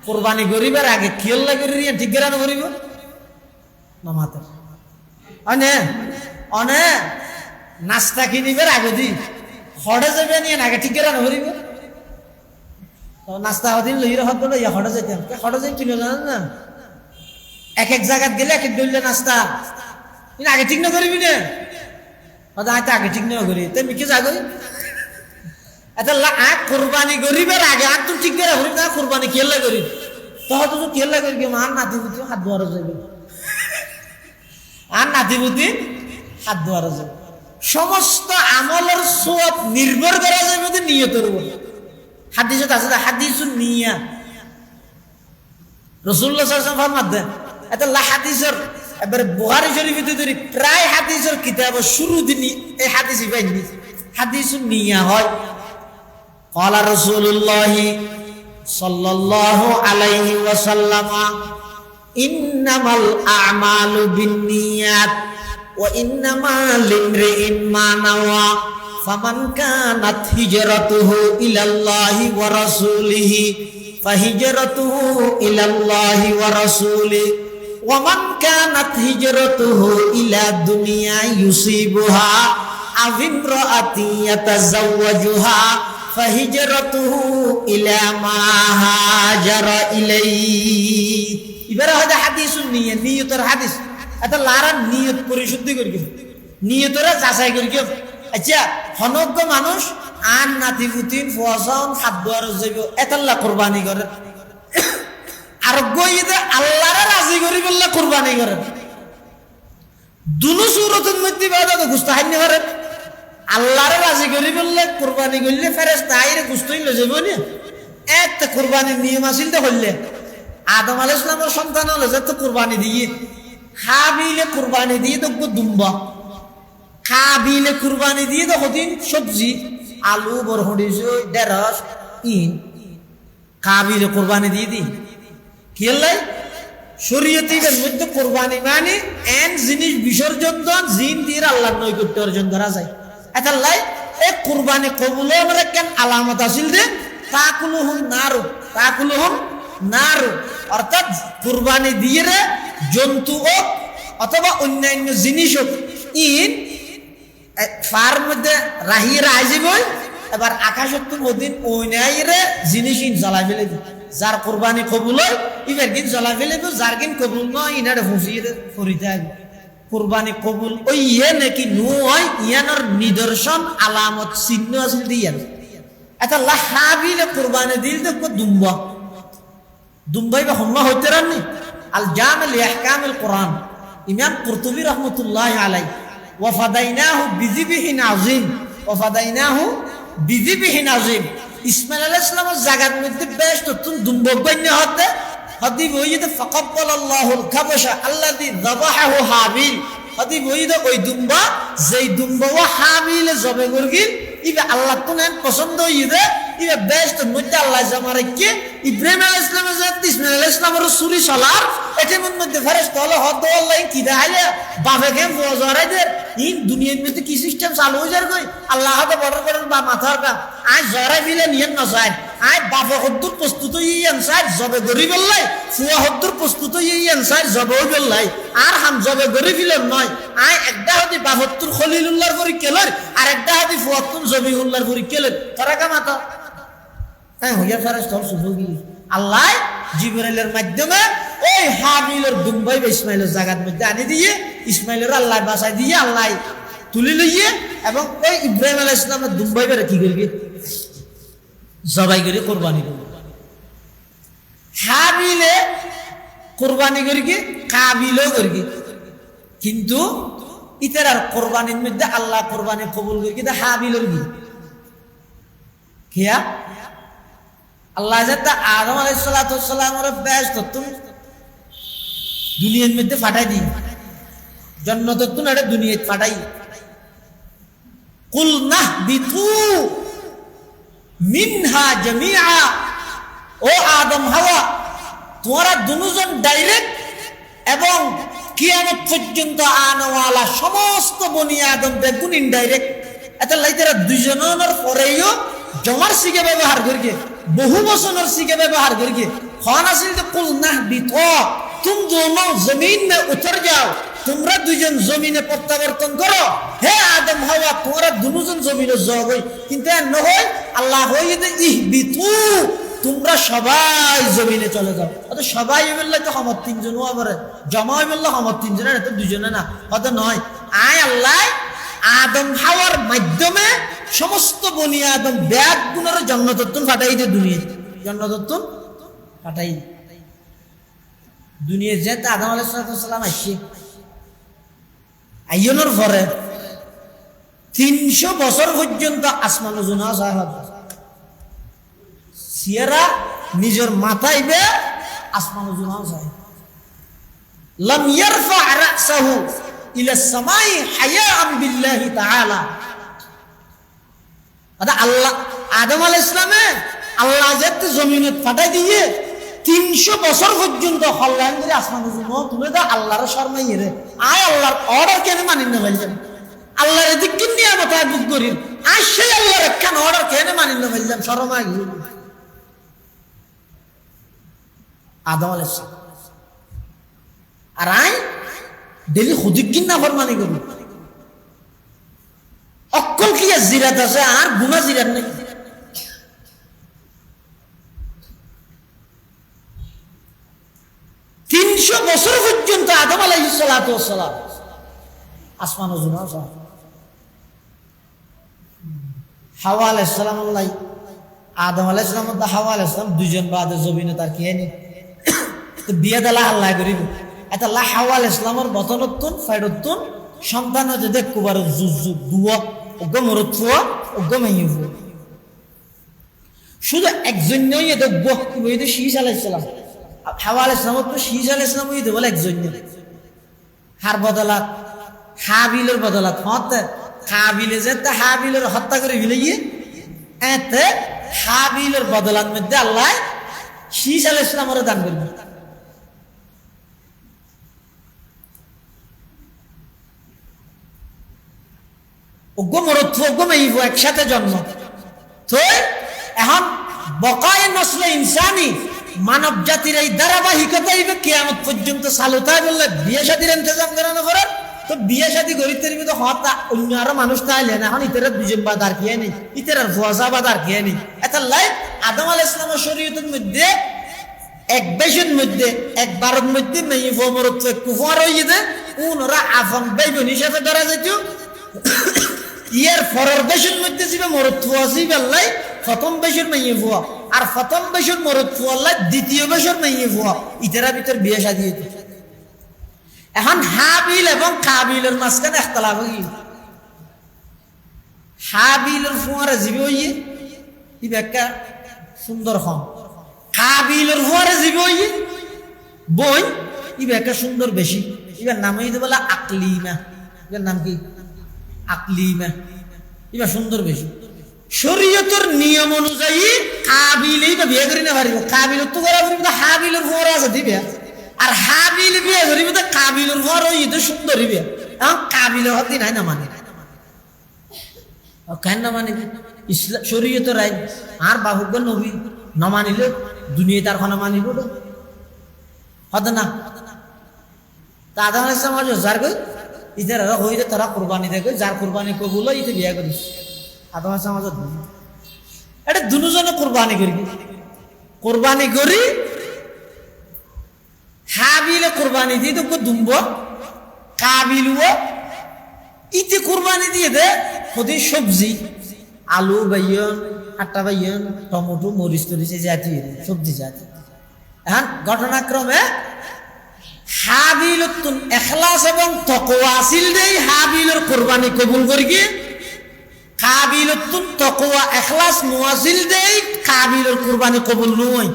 কুরবানি গরিবের আগে খেয়াল লাগে ঠিক করে করিব নামাতে অনে নাস্তা কিনিবের আগে দি হড়ে যাবে নিয়ে আগে ঠিক করে করিব। নাস্তা হদিন লইরে হদ বলে ইয়া হড়ে যেতাম হড়ে যাই কিনে জানেন না এক এক জায়গায় গেলে এক এক দইলে নাস্তা আগে ঠিক না করিবি না হয়তো আগে ঠিক না করি তাই মিকে যাগো এটা কুরবানি গরিবের আগে আর তুই ঠিক করে করিব না কুরবানি খেলা করি তখন তো খেলা করি আর নাতি বুঝি হাত ধোয়ার যাবে আর নাতি বুঝি হাত ধোয়ার যাবে। সমস্ত আমলের সওয়াব নির্ভর করা যাবে নিয়তের উপর। হাদিসত আছে হাদিসুন নিয়া রাসূলুল্লাহ সাল্লাল্লাহু আলাইহি ওয়াসাল্লাম ফরমাতেন এটা লা হাদিসের এবারে বুখারী শরীফে ধরি প্রায় হাদিসের কিতাবের শুরু দিনই এই হাদিসই পাইনি হাদিসুন নিয়া হয়। قال رسول الله صلى الله عليه وسلم إنما الأعمال بالنيات وإنما لامرئ ما نوى فمن كانت هجرته إلى الله ورسوله فهجرته إلى الله ورسوله ومن كانت هجرته إلى دنيا يصيبها أو امرأة يتزوجها فهجرته إلى ما هاجر إليه। এবারে হয়তো হাদিস নিয়ে নিয়তের হাদিস এটা লারা নিয়ত পরিশুদ্ধি করি নিয়তরা যাচাই করি। আচ্ছা হনজ্ঞ মানুষ আন নাতিপুতিন ফসাউন খাদ্য আর যাইব এতাল্লা কুরবানি করে আর গইতে আল্লাহরে রাজি করি বললে কুরবানি করে দুনো সূরতের মধ্যে বাদা তো গুস্তাহানি করে আল্লাহরে রাজি করি বললে কুরবানি করলে ফেরেশতা আইরে গুস্তাই লয়ে যাবে না। এত কুরবানির নিয়ম আছিল তো হইলে আদম আলাইহিস সালামের সন্তান হলো যে তো কুরবানি দিয়ে হাবিলে কুরবানি দিয়ে তো দুম্বা কাবিলে কুরবানি দিয়ে তো হদিন সবজি আলু বরহড়ি ঢেঁড়স ইন কাবিলে কুরবানি দিয়ে দি খেললে শরীয়তের মধ্যে কুরবানি মানে এন জিনিস বিসর্জন দেন জিন দিয়ে আল্লাহর নৈকট্য অর্জন করা যায়। এটা লাই এই কুরবানি কবুল আমরা কেন আলামত আছিল দে তাকুলুহুম নারু অর্থাৎ কুরবানি দিয়ে রে জন্তু হোক অথবা অন্যান্য জিনিস হোক ইন ফার মধ্যে রাহিয়ে রাজি বই এবার আকাশত্ব মদিন ওইনাইরে জিনিস ইন জ্বালা ফেলে যার কুরবানি কবুল হয় ইবার দিন জ্বালা ফেলে যার দিন কবুল নয় ইনারে ফুসিয়ে ফরিতে আসবে। কুরবানি কবুল ওই ইয়ে নাকি নু হয় ইয়ানোর নিদর্শন আলামত চিহ্ন আছিল দিয়ান এটা লাহাবিলে কুরবানি দিল দেখবো দুম্বাই বা হম্মা হইতে রাননি আল জাম আল ইহকামিল কোরআন ইমাম কুরতুবী রাহমাতুল্লাহি আলাইহি ওয়াফাদাইনাহু বিযিবহিন আযীম ইসমাইল আলাইহিস সালামের জায়গার মধ্যে বেশ নতুন দুম্বজ্ঞ হতে হদি বইতে ফাকাব্বালাল্লাহুল কাবশা আল্লাযী যাবাহাহু হাবিল হদি বইতে ওই দুম্বা যেই দুম্বা ও হাবিল জবে করগিল ইবা আল্লাহ তো নেন পছন্দ হইবে ইবা বেশ তো মধ্যে আল্লাহ জামারে কে ইব্রাহিম আলাইহিস সালামের জাত ইসমাইল আলাইহিস সালামের সুরি সালার এটার মধ্যে ফেরেশতা হলো হদ আল্লাহ কি দেখাইলে বাপে কেম ফজরে দে ইন দুনিয়ার মধ্যে কি সিস্টেম চালু হয়ে যার কই আল্লাহ হাতে বড় বড় বা মাথার কা আজ জরা দিলে নিয়ন না যায় আজ বাপে হদ্দুর প্রস্তুত হইয়ান সাইড জবে গরিব আল্লাহ ফুয়া হদ্দুর প্রস্তুত হইয়ান সাইড জবে আল্লাহ আর হাম জবে গরিব দিলেন নয় আই একটা হদি বাপত্তুর খলিলুল্লাহর পরীক্ষা লর আর একটা হদি ফুয়াত্তুর জবিহুল্লাহর পরীক্ষা লর তারা কা মাথা হ্যাঁ হইয়া ফেরেশতা সুফুগি আল্লাহ জিবরাইলের মাধ্যমে ওই হাবিলের দুম্বাই ইসমাইলের জায়গার মধ্যে আনি দিয়ে ইসমাইলের আল্লাহ বাসায় দিয়ে আল্লাহ তুলে লইয়ে এবং ওই ইব্রাহিম আলাইহিস সালামের দুম্বাই বেড়ে কি করবি জবাই করে কোরবানি করবে হাবিলে কোরবানি করি কি কাবিলও করি কি কিন্তু ইতার আর কোরবানির মধ্যে আল্লাহ কোরবানি কবুল করি কিন্তু হাবিলের কি কিয়া আল্লাহ যাতে আদম আলাইহিস সালাতু ওয়াস সালামের বেশ তত্তুন দুনিয়ার মধ্যে ফাটাই দিই জান্নাততুন এটা দুনিয়ায় ফাটাই কুল নাহবিতু মিনহা জামিআ ও আদম হাওয়া তোমরা দুজন ডাইরেক্ট এবং কিয়ামত পর্যন্ত আনওয়ালা সমস্ত বনি আদম দেখুন ইনডাইরেক্ট এটা লাইতারা দুজনের পরেও জমার সিগে ব্যবহার করিকে বহু বছরের সিগে ব্যবহার করিকে খন আসিল যে কুল নাহবিতু तुम दोनों जमीन में उतर जाओ তোমরা দুইজন জমিনে প্রত্যাবর্তন করো হে আদম হাওয়া তোমরা দুজন জমিনে যাও কিন্তু নহয় আল্লাহ হইতে ইহবিতু তোমরা সবাই জমিনে চলে যাও অত সবাই বললে তো আমরা তিনজন আবার জমা বললে আমরা তিনজন না তো দুজনে না অত নয় আয় আল্লাহ আদম হাওয়ার মাধ্যমে সমস্ত বনি আদম ব্যাগ গুণের জান্নাতুন ফাটাই দে দুনিয়া জান্নাতুন ফাটাই দুনিয়া যেতে আদম আলাইহিস সালাম আসছে আইয়নের পরে 300 বছর পর্যন্ত আসমান জুনা সাহাব সিয়ারা নিজের মাথায় বে আসমান জুনা সাহাব লাম ইয়ারফা রাসাহু ইলা সামাই হায়াআন বিল্লাহি তাআলা আল্লাহ আদম আলাইহিস সালামে আল্লাহ যেতে জমিনে পাঠাই দিয়ে 300 বছর পর্যন্ত হল্লান করে আসমান জুনো তুমি তো আল্লাহর শর্মাই রে আয় আল্লাহর অর্ডার কেন মানিন না ভাইজান আল্লাহর দিক নিয়ে মাথা বুক করি আয় সেই আল্লাহর কেন অর্ডার কেন মানিন না ভাইজান শরমাই আদম আলাইহিস সালাম আর আয় ডেলি হুদিক না ফরমানি করি অক্কল কি জিরাত আছে আর গুনাহ জিরাত নাই 300 বছর পর্যন্ত আদম আলাইহিস সালাতু ওয়াস সালাম আসমান ও জমিন হাওয়া আলাইহিস সালাম আদম আলাইহিস সালাম ও হাওয়া আলাইহিস সালাম দুইজন বাদে জমিনে তার কি হয়নি তো বিয়ে দেলা আল্লাহ করিব এটা লা হাওয়া আলাইহিস সালামের বতনতুন ফাইডতুন সন্তান যে দেখ কুবার জুজু দুয়া ওগো মরতুয়া ওগো মাইয়ু শুধু একজন নয় এটা বহ কি বইতে শীষ আলাইহিস সালাম হাওয়া আলাইহিস সালাম তো শীষ আলাইহিস সালাম হইতে বলে একজন হার বদলাত হাবিলের বদলাত হতে হাবিলে যে তা হাবিলের হত্যা করে ফেলিয়ে এতে হাবিলের বদলাত মধ্যে আল্লাহ শীষ আলাইহিস সালামের দান করবে ওগো মরত্ব ওগো মাইব একসাথে জন্ম তো এখন বকায়ে নসলে ইনসানি মানব জাতির এই ধারাবাহিকতা কিয়ামত পর্যন্ত চালু তাই বললে বিয়ে শাদীর ইন্তজাম করানো করে তো বিয়ে শাদী করিতে তো হতা অন্য আরো মানুষ তাইলে না এখন ইতার দুজন বাদ আর কে নেই ইতার ফুয়াজা বাদ আর কে নেই এটা লাই আদম আলাইহিস সালামের শরীয়তের মধ্যে এক বেশের মধ্যে একবারের মধ্যে মেয়ে মরত্ব কুফার হয়ে যায় ওনারা আফন বাইবেন হিসাবে ধরা যেত ইয়ার ফরের বেশের মধ্যে যাবে মরত্ব আছে বেল্লাই প্রথম বেশের মেয়ে ফুয়া আর প্রথম বেশের মরত্ব আল্লাহ দ্বিতীয় বেশের মেয়ে ফুয়া ইতারা ভিতর বিয়ে শাদী হইতে এখন হাবিল এবং কাবিলের মাঝখানে ইখতিলাফ হই হাবিলের ফুয়ারে জীবে হইয়ে ই ব্যাখ্যা সুন্দর হন কাবিলের ফুয়ারে জীবে হইয়ে বই ই ব্যাখ্যা সুন্দর বেশি এবার নাম হইতে বলে আকলিমা এর নাম কি আকলিমা এবার সুন্দর বেশি শরীয়তের নিয়ম অনুযায়ী কাবিলই তো বিয়ে করি না পারিব কাবিলত তো করা পারিব হাবিলের ফুয়ারে আছে দিবে আর হাবিল বিয়ে করিব তো কাবিলের ঘর ওই তো সুন্দরী বিয়ে এখন কাবিলের হাতে নাই না মানে কেন না মানে ইসলাম শরীয়তের আইন আর বাহুক নবী না মানিলে দুনিয়া তার খানা মানিব হতে না তা আদম আলাইহিস সালাম যার কই ইতার হইতে তারা কুরবানি দেয় যার কুরবানি কবুল ইতে বিয়ে করিস আদম আলাইহিস সালাম এটা এটা দুজনে কোরবানি করি হাবিলে কোরবানি দিয়ে তো দুম্ব কাবিলও ইতে কোরবানি দিয়ে দে প্রতি সবজি আলু বাইয়ন আটা বাইয়ন টমেটো মরিচ টরিচ জাতীয় সবজি জাতীয়। এখন ঘটনাক্রমে হাবিলতুন এখলাস এবং তাকওয়া আছিল দেই হাবিলের কোরবানি কবুল করি কি কাবিলতুন তাকওয়া এখলাস নোয়াছিল দেই কাবিলের কোরবানি কবুল নয়।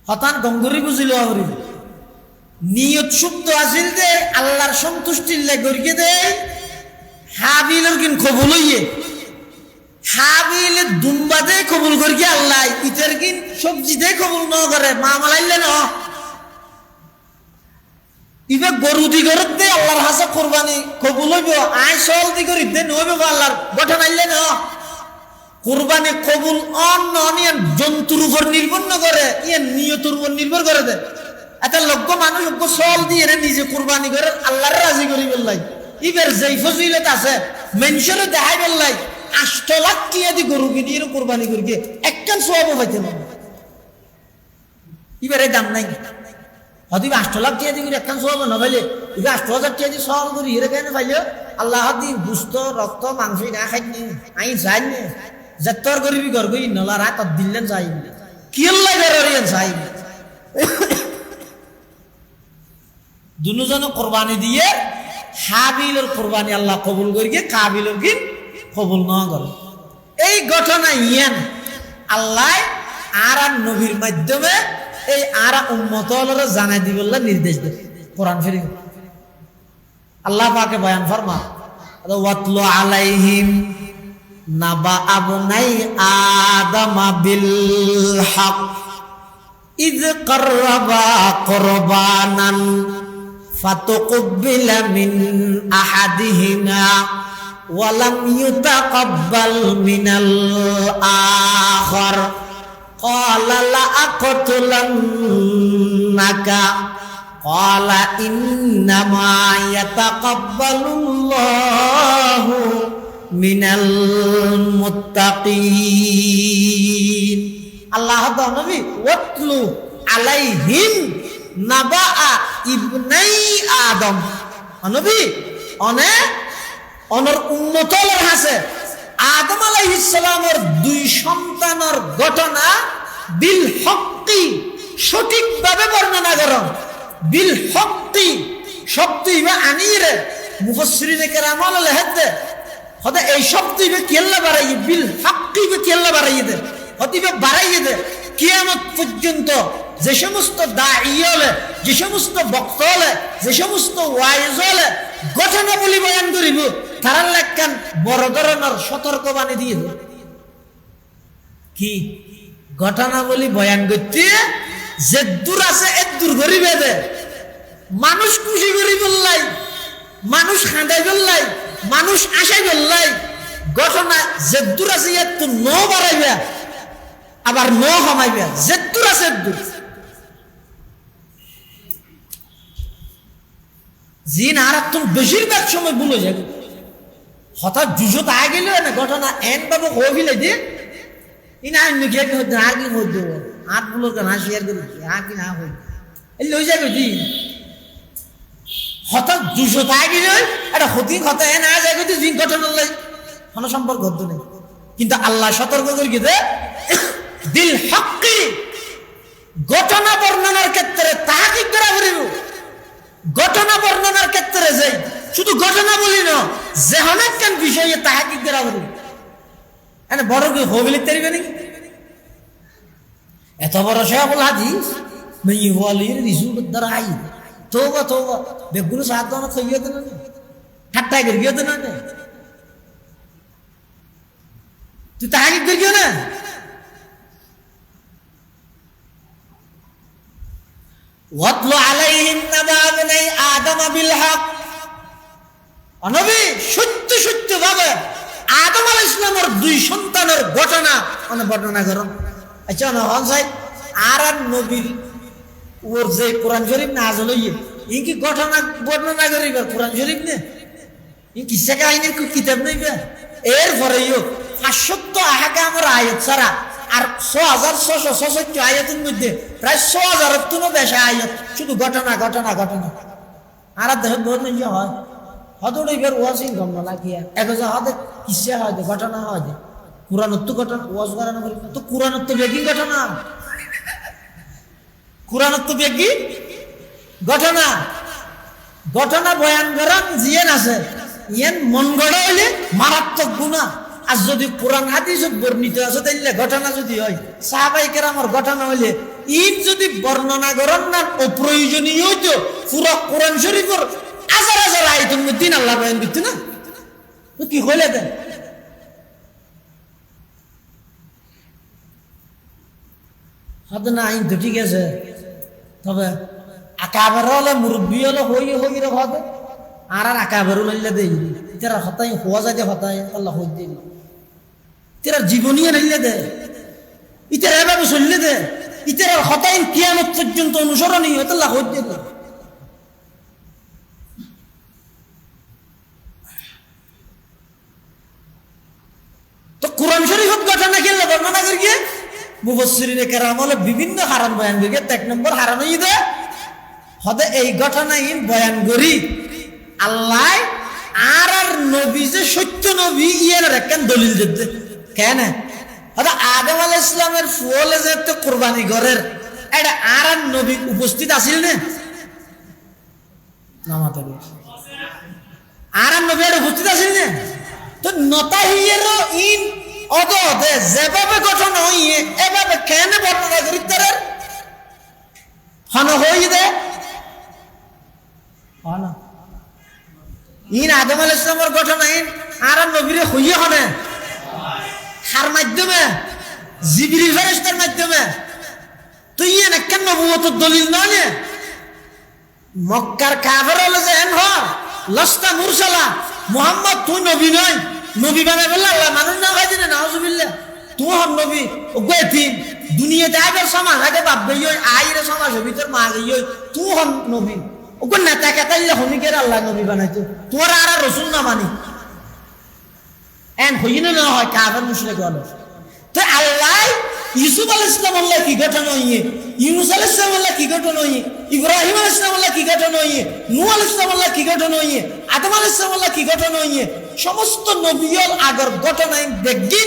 হঠাৎ গঙ্গরি বুঝিল হরি নিয়ত শুদ্ধ আছিল দে আল্লাহর সন্তুষ্টির লাই করিয়ে দে হাবিলের কিন কবুল হইয়ে হাবিলে দুম্বা দে কবুল করিয়ে আল্লাহ ইতের কিন সবজি দে কবুল ন করে মামলাইলে ন ইবে গরু দি গরত দে আল্লাহর হাসে কোরবানি কবুল হইব আয় সল দি করি দে নইবে আল্লাহর গঠন আইলে ন কোরবানি কবুল অনিয়ন জন্তুর উপর নির্ভর না করে ইয়ে নিয়তের উপর নির্ভর করে দে। এটা লক্ষ্য মানুষ সল দিয়ে নিজে কোরবানি করে আল্লাহর রাজি করি বললাই ইবের যেই ফজিলত আছে মানুষের দেখাই বললাই 8 লাখ কিয়া দি গরু কিনিয়ে কোরবানি করি একখান সওয়াবও পাইতে না ইবের দাম নাই হয়তো 8 লাখ টিয়া দিয়ে একখান সওয়াব না পাইলে 8,000 টিয়া দিয়ে সওয়াব করি হিরে কেন পাইলে আল্লাহ দি গুস্ত রক্ত মাংস না খাইনি আই যাই না যতর গরিবি ঘর গই নলা রাত দিলেন যাই কি আল্লাহ গরিয়ান যাই দুজনে কোরবানি দিয়ে হাবিলের কোরবানি আল্লাহ কবুল করিয়ে কাবিলের কি কবুল না করে। এই ঘটনা ইয়ান আল্লাহ আর নবীর মাধ্যমে এই আর উম্মতলরে জানাই দিবল্লা নির্দেশ দেয় কোরআন শরীফ আল্লাহ পাকে বয়ান ফরমা ওয়াতলু আলাইহিম নাবা আবনাই আদম বিল হক ইয কাররাবা কুরবানান ফাতুকবিলা মিন আহাদিহিমা ওয়া লাম ইউতাকাব্বাল মিনাল আখার ক্বালা লা আকতুলান্নাকা ক্বালা ইন্নামা ইয়াতাকাব্বালুল্লাহু মিনাল মুত্তাকিন। আল্লাহ নবী ওয়াতলু আলাইহিম নাবা ইবনাই আদম নবী অনর উম্মতলের হাসে আদম আলাইহিস সালামের 2 সন্তানের ঘটনা বিল হক্কি সঠিকভাবে বর্ণনা করো। বিল হক্কি শব্দই আনিরে মুফাসসিরিনে কেরাম লেখতে হতে এই শব্দই কেল্লা বাড়াই বিল হক্কি কেল্লা বাড়াই দে হতিবে বাড়াই দে কিয়ামত পর্যন্ত যে সমস্ত দাঈ হলে যে সমস্ত বক্তা হলে যে সমস্ত ওয়াইজ হলে ঘটনা বলি বয়ান করিব তারা লেখান বড় ধরনের সতর্কবাণী দিয়ে দেব কি ঘটনা বলি বয়ান করতে যে দূর আছে এর দূর গরিবে দে মানুষ খুশি করি বললাই মানুষ খাঁদাই বললাই মানুষ আশাই বললাই ঘটনা যে দূর আছে এর তো ন বাড়াইবে আবার ন কমাইবে যে দূর আছে দূর জিন আর তুমি বেশিরভাগ সময় ভুলে যাবে হঠাৎ জুজো তা গেল না ঘটনা এন বাবু হইলে যে ইনা মুখে আর কি হই দেব আট গুলোর কেন শেয়ার করি আর কি না হই এই লই যাবে দি হঠাৎ জুজো তা গেল এটা হতি কথা এ না যাবে তো জিন ঘটনা লাই কোনো সম্পর্ক হতো না কিন্তু আল্লাহ সতর্ক করে গিয়ে দিল হক্কি ঘটনা বর্ণনার ক্ষেত্রে তাহাকিক করা করিব ঘটনা বর্ণনার ক্ষেত্রে যাই শুধু ঘটনা বলি না যে অনেক কেন বিষয়ে তাহাকিক করা করিব এনে বড় কি হবিলে তেরিবে নাকি এত বড় শেখুল হাদিস মেই ওয়ালির রিজুল দ্বারা আই তোবা তোবা বেগুন সাধন কইয়ে দেন না ঠাট্টা করিয়ে দেন না তুই তাহাকিক করিও না ওয়াতলু আলাইহিম নাবা ইবনাই আদম বিল হক নবী সত্য সত্য ভাবে আদম আলাইহিস সালামের 2 সন্তানের ঘটনা বর্ণনা করুন। আচ্ছা না হন সাহেব আর নবীর ওর যে কোরআন শরীফ নাযিল হইয়ে ই কি ঘটনা বর্ণনা করিবে কোরআন শরীফ নে ই কিসা কাহিনীর কিতাব নইবে এর পরেও 500 আহকামের আয়াত ছাড়া আর 6666 আয়াতের মধ্যে প্রায় 6000-এর তুলনায় বেশি আয়াত শুধু ঘটনা ঘটনা ঘটনা। আর দেহ বহুত নিয়ে হয় হদড় এবার ওয়াজিং গম না লাগিয়া একজা হদে কিসে হয় দে ঘটনা হয় দে কুরআনত ঘটনা ওয়াজ করানো করি তো কুরআনত বেগি ঘটনা কুরআনত বেগি ঘটনা ঘটনা বয়ান করান জিয়েন আছে ইয়েন মন গড়া হইলে মারাত্মক গুনাহ। আর যদি কোরআন হাদিসত বর্ণিত আছে তাইলে ঘটনা যদি হয় সাহাবায়ে কেরামের ঘটনা হইলে ইন যদি বর্ণনা করেন না অপ্রয়োজনীয় হইতো পুরো কোরআন শরীফের হাজার হাজার আয়াতের মধ্যে আল্লাহ বয়ান করতে না তো কি হইলে দেন হয়তো না আইন তো ঠিক আছে তবে আকাবের হলে মুরব্বী হলে হই হই রে হতে আর আকাবেরও লইলে দেই তারা হতাই হওয়া যায় হতাই আল্লাহ হই দেই তারা জীবনীয় লইলে দে ইতারা এভাবে চললে দে ইতারা হতাই কিয়ামত পর্যন্ত অনুসরণীয় আল্লাহ হই দেই। তো কোরআন শরীফত ঘটনা কেন বর্ণনা করি গিয়ে মুফাসসিরিনে কেরাম হলে বিভিন্ন হারাম বয়ান করি এক নম্বর হারাম হই দে হতে এই ঘটনাই বয়ান করি আল্লাহ আর আর নবী যে সত্য নবী ইয়ের একখান দলিল দিতে কেন হয়তো আদম আলাইহিস সালামের ফুলে যে তো কুরবানি ঘরের এটা আর আর নবী উপস্থিত আছিল না নামাতে আর আর নবী উপস্থিত আছিল না তো নতাহিয়েরও ইন অদে যেভাবে ঘটনা হইয়ে এভাবে কেন বর্ণনা করি তার হন হই দে হনা ইন আদম আলাইহিস সালামের ঘটনা ইন আর নবীরে হইয়ে হনে হার মাধ্যমে জিবরিল ফেরেশতার মাধ্যমে তুই ইন কেন নবুয়তের দলিল নয় মক্কার কাফের হলো যে এন হর লস্তা মুরসালা মুহাম্মদ তুই নবী নয় নবী বানাই বললা আল্লাহ মানুষ না খাই দিনে নাউজুবিল্লাহ তুই হন নবী ওগেতি দুনিয়াতে আগের সমাজ আগে বাপ গই আইরে সমাজ ভিতর মা গই তুই হন নবী ওগো নেতা কেতাইলে হনিকের আল্লাহ নবী বানাইতো তোর আর রাসূল না মানি এন হইনে না হয় কাফের মুশরিক হলো তো আল্লাহ ইউসুফ আলাইহিস সালাম আল্লাহ কি ঘটনা হইয়ে ইউনূস আলাইহিস সালাম আল্লাহ কি ঘটনা হইয়ে ইব্রাহিম আলাইহিস সালাম আল্লাহ কি ঘটনা হইয়ে নূহ আলাইহিস সালাম আল্লাহ কি ঘটনা হইয়ে আদম আলাইহিস সালাম আল্লাহ কি ঘটনা হইয়ে সমস্ত নবীর আগর ঘটনাই দেখদিন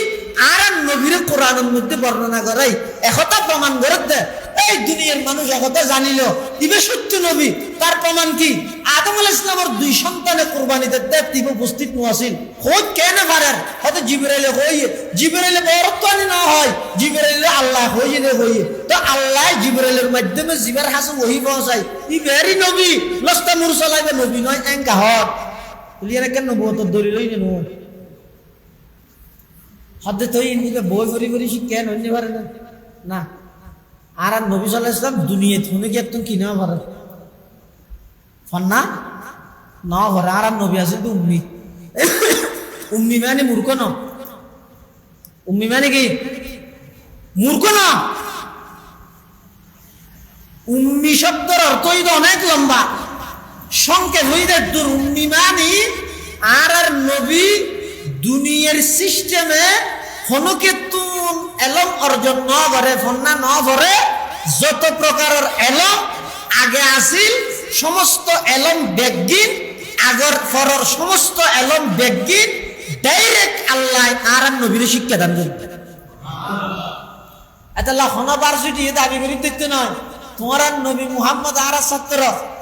আর নবীর কোরআনের মধ্যে বর্ণনা করাই একতা প্রমাণ করে দে এই দুনিয়ার মানুষ একতা জানিল ইবে সত্য নবী তার প্রমাণ কি আদম আলাইহিস সালামের দুই সন্তানের কুরবানিতে দেব উপস্থিত নছিল খোদ কেন পারেন হয়তো জিবরাইলে হইয়ে জিবরাইলে বরত্বানি না হয় জিবরাইলে আল্লাহ হইয়ে নে হইয়ে তো আল্লাহ জিবরাইলের মাধ্যমে জিবার হাসু ওহি পৌঁছায় ইবেরি নবী লস্তা মুরসালাইবে নবী নয় এঙ্কা হক লিয়ে কেন নবুয়তের দলিল হইনে নো হদে তো ইনকে বই ভরি ভরি শিক্ষা হইতে পারে না না আর নবী সাল্লাল্লাহু আলাইহি ওয়াসাল্লাম দুনিয়াতে হুনে কি একদম কিনা পারে ফন্না না ঘরে আর নবী আছে তো উম্মি উম্মি মানে মূর্খ না উম্মি মানে কি মূর্খ না উম্মি শব্দের অর্থই তো অনেক লম্বা সংক্ষেপ হইতে তোর উম্মি মানে আর আর নবী দুনিয়ার সিস্টেমে হনকেতুন এলম অর্জন ন করে ফন্না ন করে যত প্রকারের এলম আগে আসিল সমস্ত এলম বেগিন আগর ফরর সমস্ত এলম বেগিন ডাইরেক্ট আল্লাহ আর নবীর শিক্ষা দান করবে এটা হন ভার্সিটি দাবি করি দেখতে নয় তোমার নবী মুহাম্মদ আর ছাত্র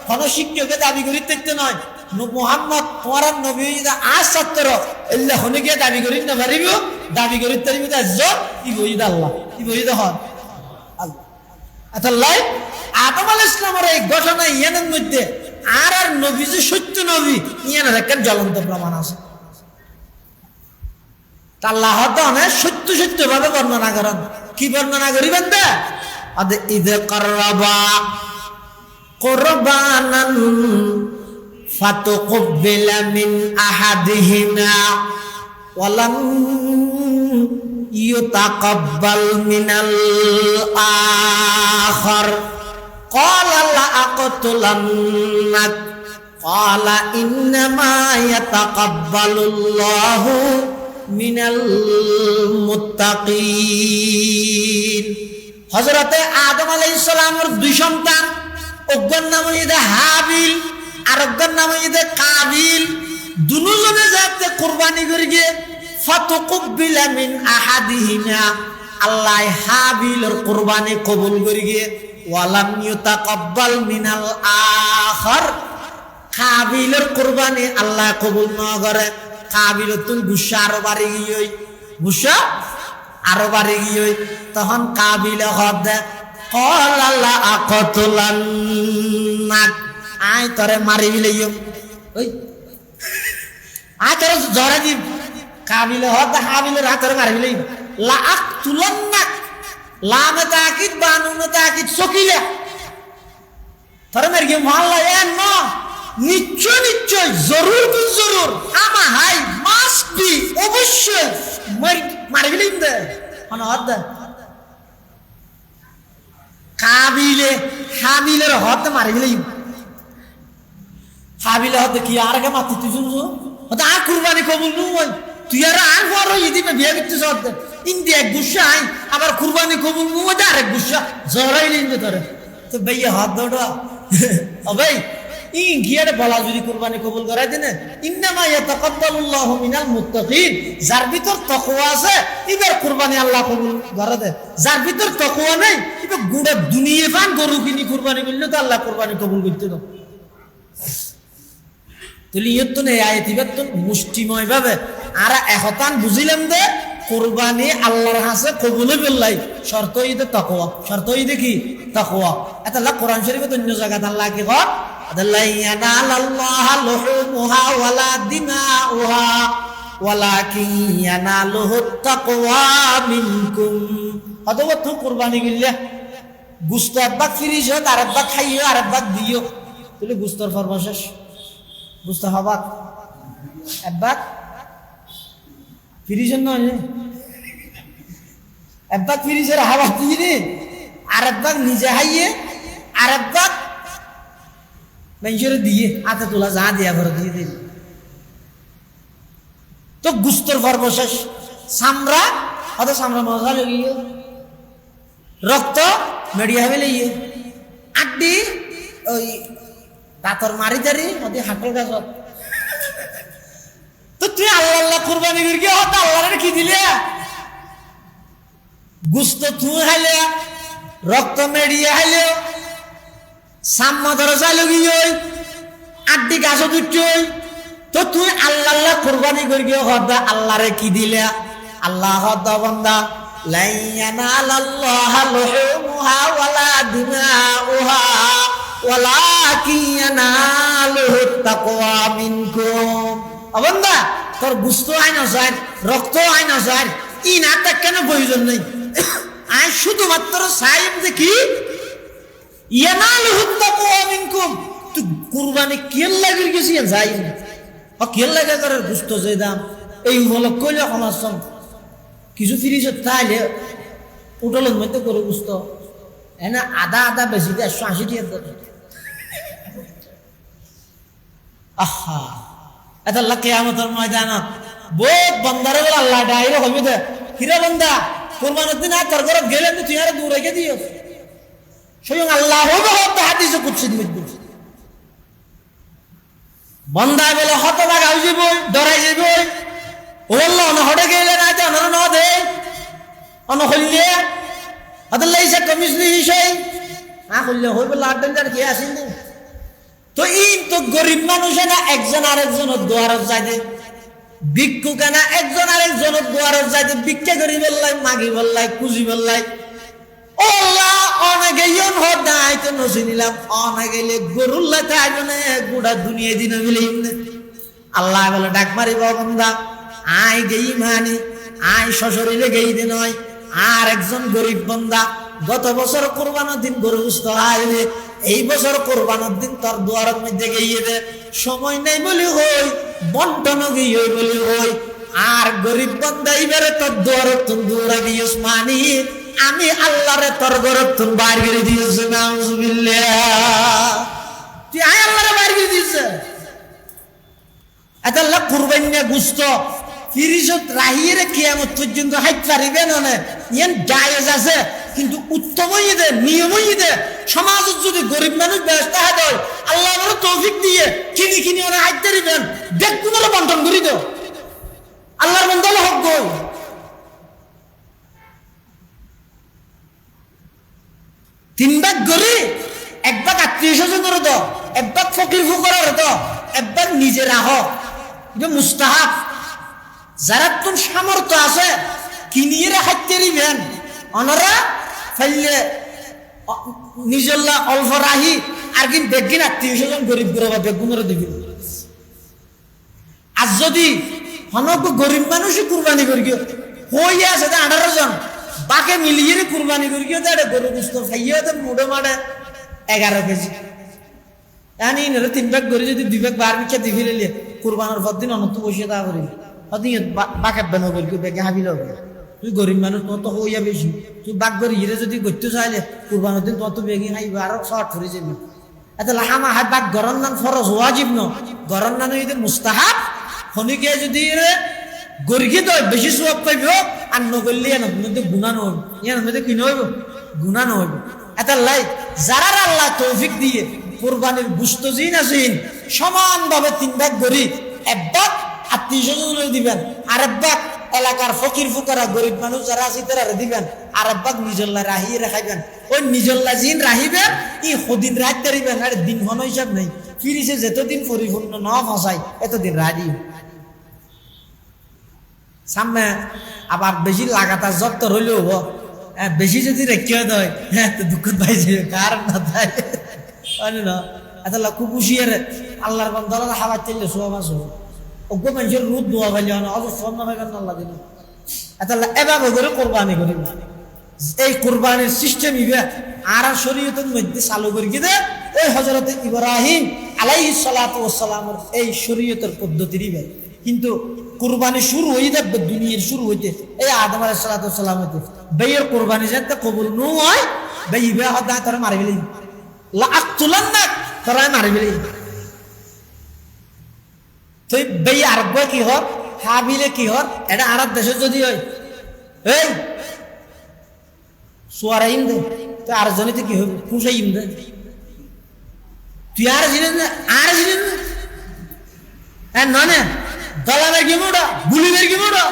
হন শিক্ষকে দাবি করি দেখতে নয় মুহাম্মদ তোমার নবী আর ছাত্র এলে হনে গিয়ে দাবি করি না পারিব দাবি করি তারিব ই বইদ আল্লাহ ই বইদ হন আল্লাহ আল্লাহ আদম আলাইহিস সালামের এই ঘটনা ইয়ানের মধ্যে আর আর নবী যে সত্য নবী ইয়ানের একটা জ্বলন্ত প্রমাণ আছে আল্লাহ তো অনেক সত্য সত্য ভাবে বর্ণনা করেন কি বর্ণনা করিবেন দে আদে ইদে করবা কুরবানান ফাতুকবিলা মিন আহাদিহিমা ওয়ালাম ইউতাকাব্বাল মিনাল আখার ক্বালা লা আকাতুলান্নাক ক্বালা ইন্নামা ইয়াতাকাব্বালুল্লাহু মিনাল মুত্তাকিন। হযরতে আদম আলাইহিস সালামের দুই সন্তান, একজন নাম হইছে হাবিল আর একজন নাম হইছে কাবিল। দুজনে যাতে কুরবানি করে গিয়ে ফাতুকুবিলা মিন আহাদিহিমা, আল্লাহ হাবিলের কুরবানি কবুল করে গিয়ে ওয়ালাম ইউতাকাব্বাল মিনাল আখার, কাবিলের কুরবানি আল্লাহ কবুল না করে। কাবিলের তুই গুসা আরো বাড়ি গিয়ে, গুসা আরো বাড়ি গিয়ে, তখন কাবিলে হদ কল আল্লাহ আকতুলান্নাক, আয় তোরে মারি বিলেইম, ওই আয় তোরে জরা দিব। কাবিলে হদ হাবিলের হাতরে মারি বিলেইম, লা আকতুলান্নাক, লামে তাকিদ বানুনে তাকিদ সকিলা, তোরে মারি গিয়ে মহল্লা এ ন, নিশ্চয় নিশ্চয়, জরুর বি জরুর, আমা হাই মাস্ট বি, অবশ্যই মারি বিলেইম দে হন হদ দে। কাবিলে হাবিলের হদ মারি বিলেইম, হাবিলে হদ কি আর আগে মাতি তুই শুনছো হদ আর কুরবানি কবুল নয়, তুই আর আর বড় ইদিমে বিয়ে করতে হদ ইন্ডিয়া গুসা আই আবার কুরবানি কবুল নয় আরেক গুসা জরাইলিন দে তোরে। তো ভাইয়া হাত দৌড়া ও ভাই ই গিয়ারে বলা যদি কুরবানি কবুল করাই দেন, ইন্নামা ইয়াতাকাব্বালুল্লাহু মিনাল মুত্তাকিন, যার ভিতর তাকওয়া আছে এবার কুরবানি আল্লাহ কবুল করে দেয়। যার ভিতর তাকওয়া নাই এবার গোটা দুনিয়া ফান গরু কিনি কুরবানি করলে তো আল্লাহ কুরবানি কবুল করতে না। তুলি ইয়ত তো নেই আয়াত ইবার তো মুষ্টিময় ভাবে আর এহতান বুঝিলাম দে কুরবানি আল্লাহর কাছে কবুল বিল্লাহ, শর্ত ইদে তাকওয়া, শর্ত ইদে কি তাকওয়া। এটা আল্লাহ কোরআন শরীফে অন্য জায়গাতে আল্লাহ কি কয়, লা ইয়ানালাল্লাহু লুহুমুহা ওয়ালা দিমাউহা ওয়ালাকিন ইয়ানালুহুত তাকওয়া মিনকুম। অতএব তো কুরবানি করলে গোশত একবার ফিরিস হোক, আর একবার খাইও, আর একবার দিও, তুই গোশতর সর্বশেষ গোশত হবাক একবার ফিরিসের নয়, একবার ফিরিসের হাওয়া দিয়ে আর একবার নিজে হাইয়ে আর একবার মানুষের দিয়ে হাতে তোলা যা দিয়া করে দিয়ে দিল। তো গুস্তর সর্বশেষ চামড়া, অত চামড়া মজা লেগে রক্ত মেডিয়া হবে লেগে আড্ডি ওই দাঁতর মারি দারি ওদের হাঁটল গাছ। তো তুই আল্লাহ আল্লাহ কুরবানি করে গিয়ে হতো আল্লাহর কি দিলে গুস্ত তুই হাইলে রক্ত মেডিয়া হাইলে সাম্মা ধরো চাইল গিয়ে আড্ডি গাছ দুটোই। তো তুই আল্লাহ আল্লাহ কুরবানি করে গিয়ে হদা আল্লাহরে কি দিলে, আল্লাহ হদা বন্দা লা ইয়ানালাল্লাহু লুহুমুহা ওয়ালা দিমাউহা ওয়ালাকিন ইয়ানালুহুত তাকওয়া মিনকুম। বন্দা তোর গুস্ত আই না যায়, রক্ত আই না যায়, ই না তা কেন প্রয়োজন নেই, আই শুধুমাত্র সাইম দেখি ইয়ানালুহুত তাকওয়া মিনকুম। তুই কুরবানি কেল লাগির গেছি যাই না কেল লাগে করে গুস্ত যে দাম এই উপলক্ষ কইলে সমাজম কিছু ফিরিস তাইলে উঠলের মধ্যে করে গুস্ত এনে আধা আধা বেশি 180 টাকা। আহা এটা আল্লাহ কিয়ামতের ময়দানত বহুত বান্দারে বলে আল্লাহ ডাইরে হইবে দে হিরে বান্দা কুরবানির দিন তোর ঘরে গেলে তুই আর দূর রেখে দিও, স্বয়ং আল্লাহ হবে হতে হাদিসে কুদসির মধ্যে বন্দা বলে হতবাক হয়ে যাব, ডরাই যাব, ও আল্লাহ না হটে গেলে না তো না না দে অন হইলে আদাল্লাহ ইসা কমিশনি হিসাই না হইলে হইবে লাড্ডার কি আসেন। তো এই তো গরিব মানুষ না একজন আরেকজনের দুয়ারত যাইতে, ভিক্ষু কেনা একজন আরেকজনের দুয়ারত যাইতে ভিক্ষা করি বললাই, মাগি বললাই, কুজি বললাই, ও আল্লাহ অনেকে ইয়ন হদ নাই তো নসি নিলাম, অনেকে গরুল্লা তাই মানে গোটা দুনিয়া দিন মিলে আল্লাহ বলে ডাক মারিব বন্দা আয় গেই মানি আয় সশরীরে গেই দিন হয়। আর একজন গরিব বন্দা গত বছর কোরবানোর দিন গরু সুস্থ আইলে এই বছর কোরবানোর দিন তোর দুয়ারের মধ্যে গিয়ে দে, সময় নেই বলি হই বন্টন গিয়ে বলি হই। আর গরিব বন্দা এবারে তোর দুয়ারের তুমি দৌড়া গিয়েছ মানি আমি আল্লাহরে তোর ঘরের তুমি বাইর করে দিয়েছে, নাউজুবিল্লাহ তুই আয় আল্লাহরে বাইর করে দিয়েছে। এটা আল্লাহ কুরবানি গুস্ত ফিরিসত রাহিয়ে কিয়ামত পর্যন্ত হাইত পারিবে না ইয়ান জায়েজ আছে কিন্তু উত্তমই দে নিয়মই দে সমাজত যদি গরিব মানুষ ব্যস্ত হয় আল্লাহ বড় তৌফিক দিয়ে কিনি কিনি ওরা হাইত পারিবেন দেখুন ওরা বন্টন করি দাও আল্লাহর বন্ধন হক গই তিন ভাগ গরি এক ভাগ আত্মীয় স্বজনের তো এক ভাগ ফকির ফুকরের তো এক ভাগ নিজে রাহ এটা মুস্তাহাব যারা তোর সামর্থ্য আছে কিনিয়ে খাইতে দিবেন অনরা ফাইলে নিজল্লা অল্প রাহি আর কিন্তু দেখবেন আত্মীয় স্বজন গরিব গরিব বেগুনের দিবেন আর যদি হনক গরিব মানুষই কুরবানি করি হয়ে আছে 18 জন বাকে মিলিয়ে কুরবানি করি গরু গুস্ত খাইয়ে মুড়ে মাড়ে 11 কেজি এনি নরে 3 ভাগ গরি যদি 2 ভাগ বার মিকে দি ফিরে কুরবানোর পর দিন অনত বসে তা করি হদিন বাকে বানো করি বেগে হাবিল তুই গরিব মানুষ তো হইয়া বেশি তুই বাক গরি হিরে যদি করতে চাইলে কুরবানোর দিন তত বেগে খাইবা আর শর্ট ফুরে যাবি এত লাহামা হাত বাক গরন নাম ফরজ ওয়াজিব ন গরন নাম হইতে মুস্তাহাব খনিকে যদি গরিকে তো বেশি সওয়াব পাইব আর নগরলে এর মধ্যে গুনাহ নয় এর মধ্যে কি নয় গুনাহ নয় এত লাই যারা আল্লাহ তৌফিক দিয়ে কুরবানির গোশত জিন আছেন সমানভাবে 3 ভাগ গরি এক ভাগ আত্মীয় স্বজনদের দিবেন আর এক ভাগ এলাকার ফকির ফুকরা গরিব মানুষ যারা আছে তারা দিবেন আর এক ভাগ নিজল্লা রাহিয়ে রাখাইবেন ওই নিজল্লা জিন রাহিবেন এই হদিন রাত দিবেন আর দিন হন হিসাব নেই ফিরিসে যতদিন পরিপূর্ণ না ফসাই এতদিন রাজি সামনে আবার বেশি লাগাতার জব্দ হইলেও বেশি যদি রেখে দেয় হ্যাঁ তো দুঃখ পাইছে কারণ না তাই না এত খুব খুশিয়ার আল্লাহর বন্ধরা হাওয়া চললে সোয়া মাস অজ্ঞ মানুষের রোদ দোয়া পাইলে না অত সব না পাইবেন আল্লাহ দিন এত এভাবে করে কোরবানি করি এই কোরবানির সিস্টেম ইবে আর শরীয়তের মধ্যে চালু করি কি দে এই হযরত ইব্রাহিম আলাইহিস সালাতু ওয়াস সালামের এই শরীয়তের পদ্ধতির ইবে কিন্তু কুরবানি শুরু হয়ে যাবে দুনিয়ার শুরু হইতে এই আদম আলাইহিস সালাতু ওয়াস সালাম হইতে বেয়ের কুরবানি যাতে কবুল নয় বেই বে হদা তারা মারি ফেলি লা আক্তুলান্নাক তারা মারি ফেলি তো বেই আরব কি হয় হাবিলে কি হয় এটা আরব দেশে যদি হয় এই সোয়ারাইম দে তো আর জনিতে কি হবে খুশাইম দে তুই আর জিনিস হ্যাঁ না দলাবের কি মোড়া গুলিবের কি মোড়া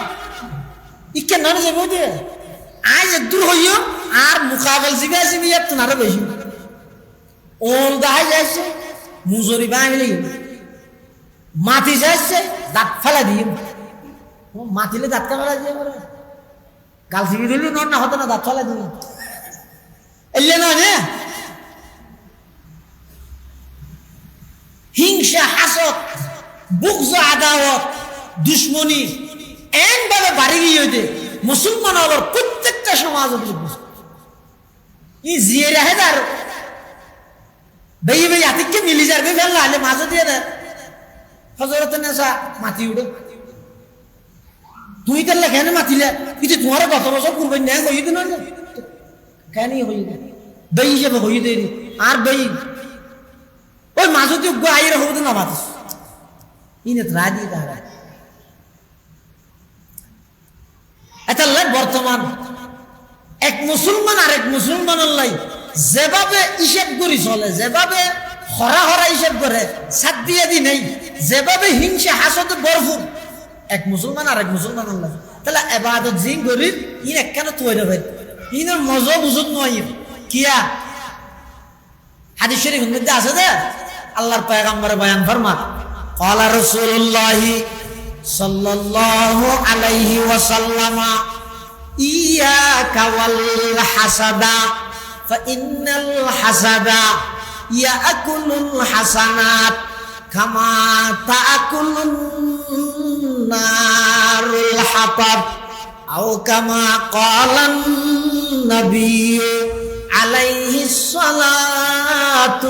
ইকে না যাবো দে আজ দূর হইও আর মুকাবল জিগাছি বিয়াত না রে বেশি ওল দাই যাচ্ছে মুজরি বাঙালি মাটি যাচ্ছে দাঁত ফেলা দিয়ে মাটিলে দাঁত ফেলা দিয়ে গাল সিবি দিলি না হতো না দাঁত ফেলা দিয়ে এলে না রে হিংসা হাসদ বুগজ আদাওয়াত দুশ্মনী এমনভাবে বাড়ি গিয়ে মুসলমান হলোর প্রত্যেকটা সমাজ ই জিয়ে রাহে তার বেই বেই আতিককে মিলি যাবে ফেললা হলে মাঝে দিয়ে দেয় হজরত নেশা মাতি উঠে তুই তার লেখানে মাতিলে কিন্তু তোমার গত বছর করবেন না হয়ে দিন কেন হয়ে দেয় বেই হিসেবে হয়ে দেয় আর বেই ওই মাঝে তুই আইয়ের হবো না মাতিস ইনে রাজি তারা এটা বর্তমান এক মুসলমান আর এক মুসলমান যেভাবে হিসেব করি চলে যেভাবে হরা হরা হিসেব করে সাত দিয়ে দি নেই যেভাবে হিংসা হাসতে বরফুর এক মুসলমান আর এক মুসলমান তাহলে এবাদত জিং করি ইন একখানে তৈরি হবে ইনের মজা বুঝুন নয় কিয়া হাদিস শরীফের মধ্যে আছে যে আল্লাহর পয়গম্বর বয়ান ফরমান قال رسول الله صلى الله عليه وسلم إياك والحسد فإن الحسد يأكل الحسنات كما تأكل النار الحطب أو كما قال النبي عليه الصلاة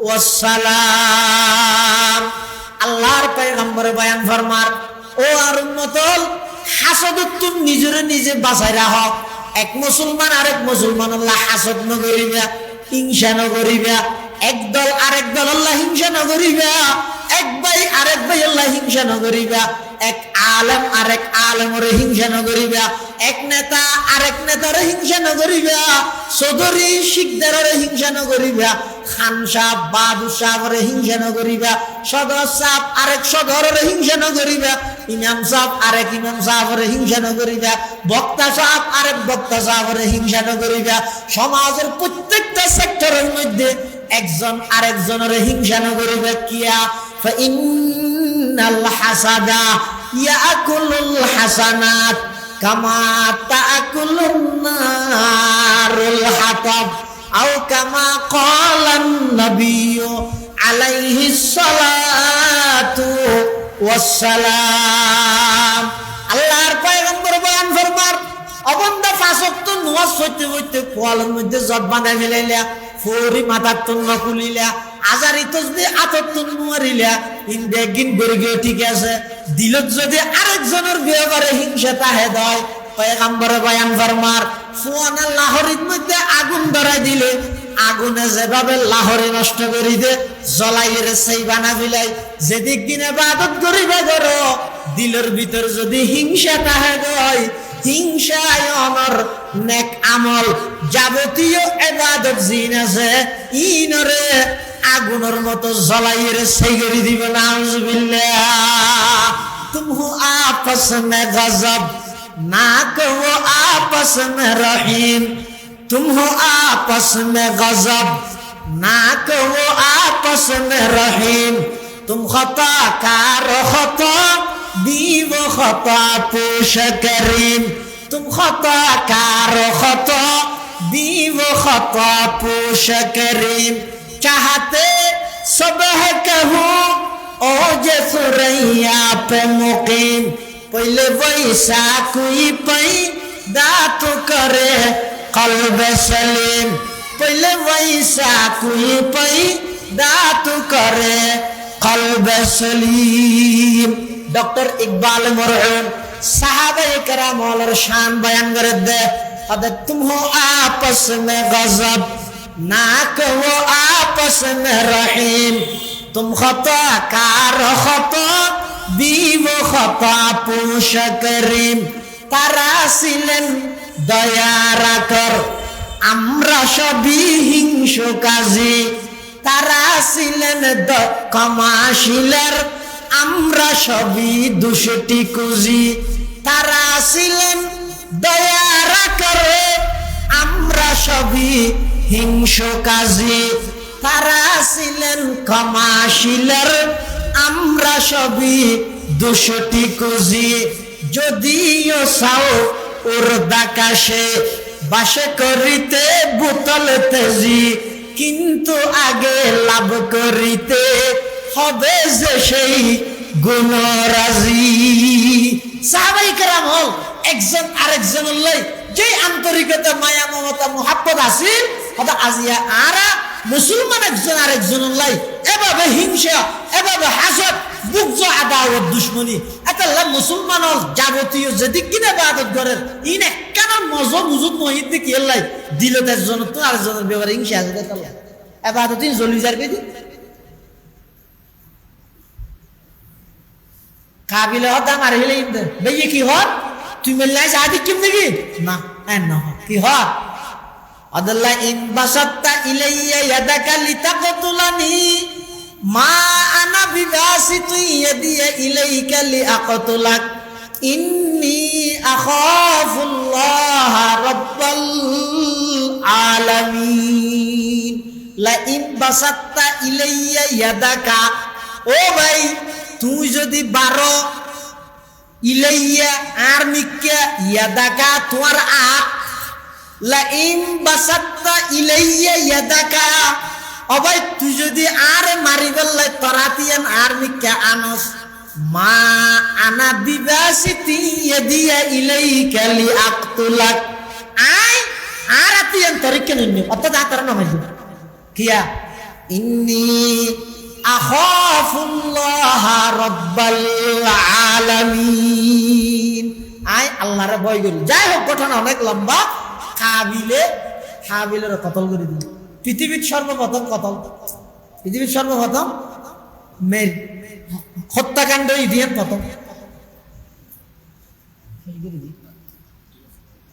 والسلام আল্লাহর পয়গম্বর বয়ান ফরমার ও আর উম্মতল হাসদত তুমি নিজরে নিজে বাঁচাই রাখো এক মুসলমান আরেক মুসলমান আল্লাহ হাসদ ন করিবা হিংসা ন করিবা একদল আরেক দল আল্লাহ হিংসা ন করিবা এক ভাই আরেক ভাই আল্লাহ হিংসা ন করিবা এক আলেম আরেক আলেমরে হিংসা নগরিবা, এক নেতা আরেক নেতারে হিংসা নগরিবা, চৌধুরী শিকদারের হিংসা নগরিবা, খান সাহেব বাহাদুর সাহেবরে হিংসা নগরিবা, সদর সাহেব আরেক সদরের হিংসা নগরিবা, ইমাম সাহেব আরেক ইমাম সাহেবের হিংসা নগরিবা, বক্তা সাহেব আরেক বক্তা সাহেবের হিংসা নগরিবা। সমাজের প্রত্যেকটা সেক্টরের মধ্যে একজন আরেকজনের হিংসা নগরিবা। কিয়া ফাইন্নাল হাসাদা ইয়াকুলুল হাসানাত কামা তাকুলুন নারুল হাতাব আও কামা ক্বালান নবিয়্যু আলাইহিস সালাতু ওয়াস সালাম। আল্লাহর পয়গম্বর বয়ান ফরমার অবন্ধা পাঁচ ওয়াক্ত নামাজ পড়তে পড়তে কোয়ালের মধ্যে জট বাঁধা ফেলাইলা, ফৌরি মাথার তন্ন খুলিলা, আজারি তসবি আতর তন্ন মারিলা, ইন্দেগিন বেরগে ঠিক আছে। দিলত যদি আরেকজনের ব্যাপারে হিংসা তাহে দেয়, পয়গম্বরে বয়ান ফরমার ফুয়ানা লাহরির মধ্যে আগুন ধরাই দিলে আগুনে যেভাবে লাহরে নষ্ট করি দে, জ্বলাইয়ের সেই বানা ফিলাই। যেদিক দিনে ইবাদত করিবে করো, দিলের ভিতর যদি হিংসা তাহে দেয়, হিংসায় আমার নেক আমল যাবতীয় ইবাদত জিন আছে ইনরে আগুনের মতো জ্বলাইয়ের সেই করে দিবে। নাউজুবিল্লাহ। তুম হো আপস মে গজব না কহো আপস মে রহিম, তুম হো আপস মে গজব না কহো আপস মে রহিম, তুম খতা কার খতা বিব খতা পোষ করিম, তুম খতা কার খতা বিব খতা পোষ করিম। चाहते सब है कहूँ ओ जे सुरैया पे मुकीम, पहले वैसा कोई पैदा तो करे कल्ब सलीम, पहले वैसा कोई पैदा तो करे कल्ब सलीम। डॉक्टर इकबाल मरहूम साहबे करम और शान बयान कर दे, अब तुम हो आपस में गजब ना कहो आपस में रहीम, तुम खता कार खता বিব খতা পোষ করিম। তারা ছিলেন দয়া রাখর, আমরা সবই হিংস কাজী, তারা ছিলেন ক্ষমাশীলের, আমরা সবই দুষ্টি কুজি। তারা ছিলেন দয়া রাখর, আমরা সবই হিংস কাজী, তারা ছিলেন ক্ষমাশীলের, আমরা সবই দুষ্টি কুজি। যদিও চাও ওর দাকাশে বাসে করিতে বোতল তেজি, কিন্তু আগে লাভ করিতে হবে যে সেই গুণরাজি। সাহাবায়ে কেরাম হল একজন আরেকজনের লাই যে আন্তরিকতা মায়া মমতা মুহাব্বত আছিল, আজিয়া আরা মুসলমান একজন আরেকজনের লাই এভাবে হিংসা, এভাবে হাসদ, বুকজ আদাওয়াত দুশ্মনী, এটা মুসলমান যাবতীয় যেদিক কিনে ইবাদত করেন ইন একখান মজব উজুদ মহিদ দিকে এলাই দিল একজন তো আরেকজনের ব্যাপারে হিংসা আছে, ইবাদত জ্বলি যাবে। কাবিলে হতাম আর হইলে ভাইয়ে কি হর তুই মেলাই সাহায্য কিম দেখি না না কি হর আদাল্লাহ ইন বাসাত্তা ইলাইয়া ইয়াদাকা লিতাকতুলানি মা আনা বিবাসিতু ইয়াদিয়া ইলাইকা লিআকতুলাক ইন্নী আখাফুল্লাহ রাব্বাল আলামিন। লা ইন বাসাত্তা ইলাইয়া ইয়াদাকা, ও ভাই তুই যদি বারো ইলাইয়া আর মিক্কা ইয়াদাকা তোমার আখ, লা ইন বাসাত্তা ইলাইয়া ইয়াদাকা, ও ভাই তুই যদি আর মারি বেল্লাই তরাতিয়ান আর মিক্কা আনস, মা আনা বিবাসিতি ইয়াদিয়া ইলাইকা লিআকতুলাক, আই আর আতিয়ান তরিকে নিনি অর্থাৎ আতার নামাই কিয়া ইন্নী আখাফুল্লাহ রাব্বাল আলামিন, আই আল্লাহরে ভয় করি। যাই হোক ঘটনা অনেক লম্বা। হাবিলের কতল করে দিল পৃথিবীর সর্বপ্রথম কতল, পৃথিবীর সর্বপ্রথম মের হত্যাকাণ্ড ইতিহাস প্রথম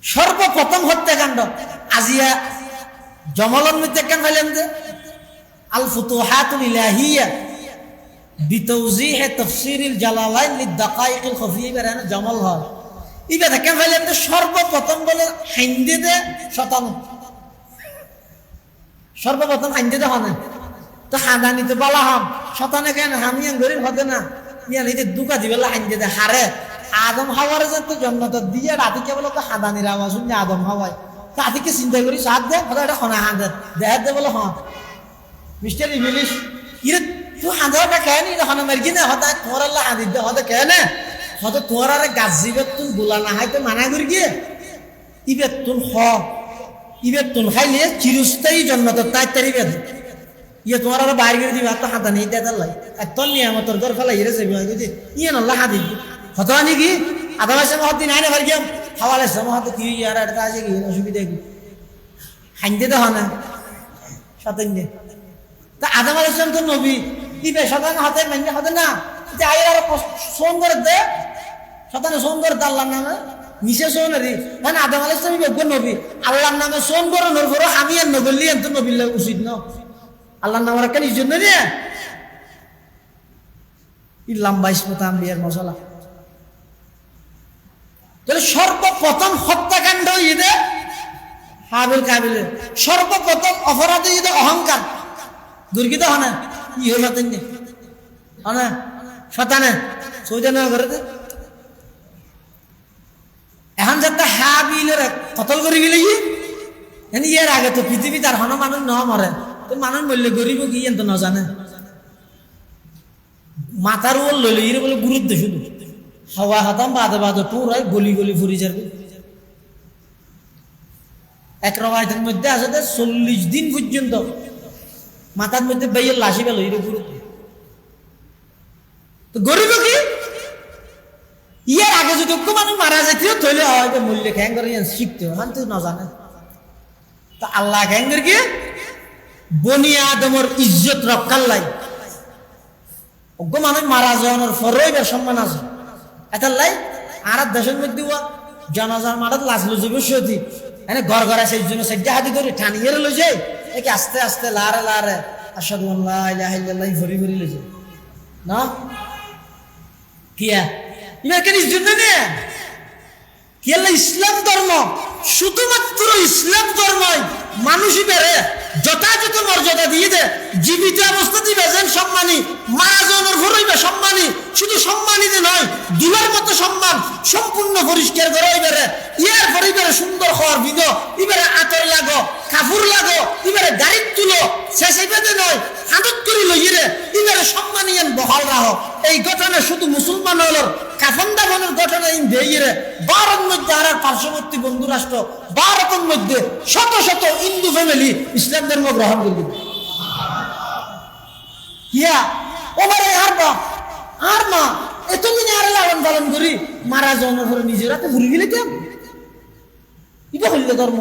সর্বপ্রথম হত্যাকাণ্ড আজিয়া জমলন মধ্যে কেন ফেলেন যে আল ফুতুহাতুল ইলাহিয়া বিতওজিহ তাফসীরিল জালালাইন লিদাকাইকিল খফিয়া বেরানা জমল হয় ইবা কেন ফেলেন যে সর্বপ্রথম বলে হিন্দে দে শতানো সর্বপ্রথম হিন্দে দে হনে তো হাদানিতে বলা হম শতানে কেন হামিয়ান গরিব হতে না ইয়ান এই যে দুকা দিবেলা হিন্দে দে হারে আদম হাওয়ার যে তো জন্নত দিয়ে রাতিকে বলে তো হাদানির আওয়াজ শুনে আদম হাওয়ায় তাতিকে চিন্তা করি সাথ দে হয়তো এটা খনা হাঁদে দেহ দে বলে হ্যাঁ মিস্টার ইংলিশ ইরে তুই হাঁদাটা কেন এটা খনা মারি না হয়তো তোমার আল্লাহ হাঁদি দে হয়তো কেন হয়তো তোমার আরে গাছ জিবে তুন গোলা না হাইতে মানা করি গিয়ে ইবের তুন ইবের তুন খাইলে চিরস্থায়ী জন্নত তাই তারি বেদ ইয়ে তোমার আরো বাইরে করে দিবে তো হাঁদা নেই দেয় লাই এত নিয়ামতর ঘর ফেলা ইরে যাবি বুঝি ইয়ে আল্লাহ হাঁদি হতো আনি কি আধা মাসে মহদিন আইনে ভার গিয়াম খাওয়ালে সমহাতে কি আর এটা আছে কি অসুবিধা কি হাইন্দে তো হয় না শতাঙ্গে তা আদম আলাইহিস সালাম তো নবী ইবে শতাঙ্গ হাতে মাইনে হতে না যে আয়ের আর সোন করে দে শতাঙ্গ সোন করে দে আল্লাহর নামে নিচে সোন রে মানে আদম আলাইহিস সালাম যোগ্য নবী আল্লাহর নামে সোন করে নর করে আমি আর নবলি এত নবী উচিত না আল্লাহর নাম রাখেন এই জন্য রে ই লম্বা ইসমত আম্বিয়ার মশলা তাহলে সর্বপ্রথম হত্যাকাণ্ড ঈদে হাবিল কাবিলের সর্বপ্রথম অপরাধ ঈদে অহংকার দুর্গিত হনে কি হয়ে যাতেন হনে শতানে সৌজানা ঘরে এখন যাতে হাবিলের কতল করি গেলে এর আগে তো পৃথিবী তার হন মানুষ ন মরে তো মানুষ মরলে গরিব কি তো ন জানে মাথার ওর লইলে ইরে বলে গুরুত্ব শুধু হাওয়া হাতাম বাদে বাদে পুরাই গলি গলি ফুরি যাবে এক রবায়তের মধ্যে আছে 40 দিন পর্যন্ত মাথার মধ্যে বাইয়ের লাশি গেল এর গুরুত্ব তো গরিব কি ইয়ার আগে যদি মানুষ মারা যেতেও তৈলে হয়তো মূল্য খ্যাং করে শিখতে হয় তো না জানে তো আল্লাহ খ্যাং করে কি বনি আদমর ইজ্জত রক্ষার লাই অজ্ঞ মানুষ মারা যাওয়ানোর পরেই বের সম্মান আছে এটার লাই আর দেশের মধ্যে জনজার মাঠত লাশ লুজে বসে এনে ঘর ঘর আছে এই জন্য সেজা হাতি ধরে টানিয়ে লইছে একে আস্তে আস্তে লারে লারে আশহাদু আল্লা ইলাহা ইল্লাল্লাহ ভরি ভরি লইছে না কিয়া ইমাকে নিজ জন্য নে কি আল্লাহ ইসলাম ধর্ম শুধুমাত্র ইসলাম ধর্মই মানুষই বেড়ে যথাযথ মর্যাদা দিয়ে দে জীবিত অবস্থা দিবে যেন সম্মানী মারা যাওয়ার ঘরইবে সম্মানী শুধু সম্মানিত নয় দুলার মতো সম্মান সম্পূর্ণ পরিষ্কার করে বেড়ে ইয়ার পরিবারে সুন্দর হওয়ার বিদ ইবারে আতর লাগো কাপড় লাগো ইবারে গাড়ি তুলো শেষে বেঁধে নয় হাতত করি লইরে ইবারে সম্মানিয়ান বহাল রাখো এই ঘটনা শুধু মুসলমান হলোর কাফন দাফনের ঘটনা ইন দেইরে ভারতের মধ্যে আর পার্শ্ববর্তী বন্ধু রাষ্ট্র ভারতের মধ্যে শত শত হিন্দু ফ্যামিলি ইসলাম ধর্ম গ্রহণ করবে ইয়া ওমারে আর মা এতদিন আর লালন পালন করি মারা যাওয়ার পরে নিজেরা তো ঘুরে গেলে কেন এটা হইল ধর্ম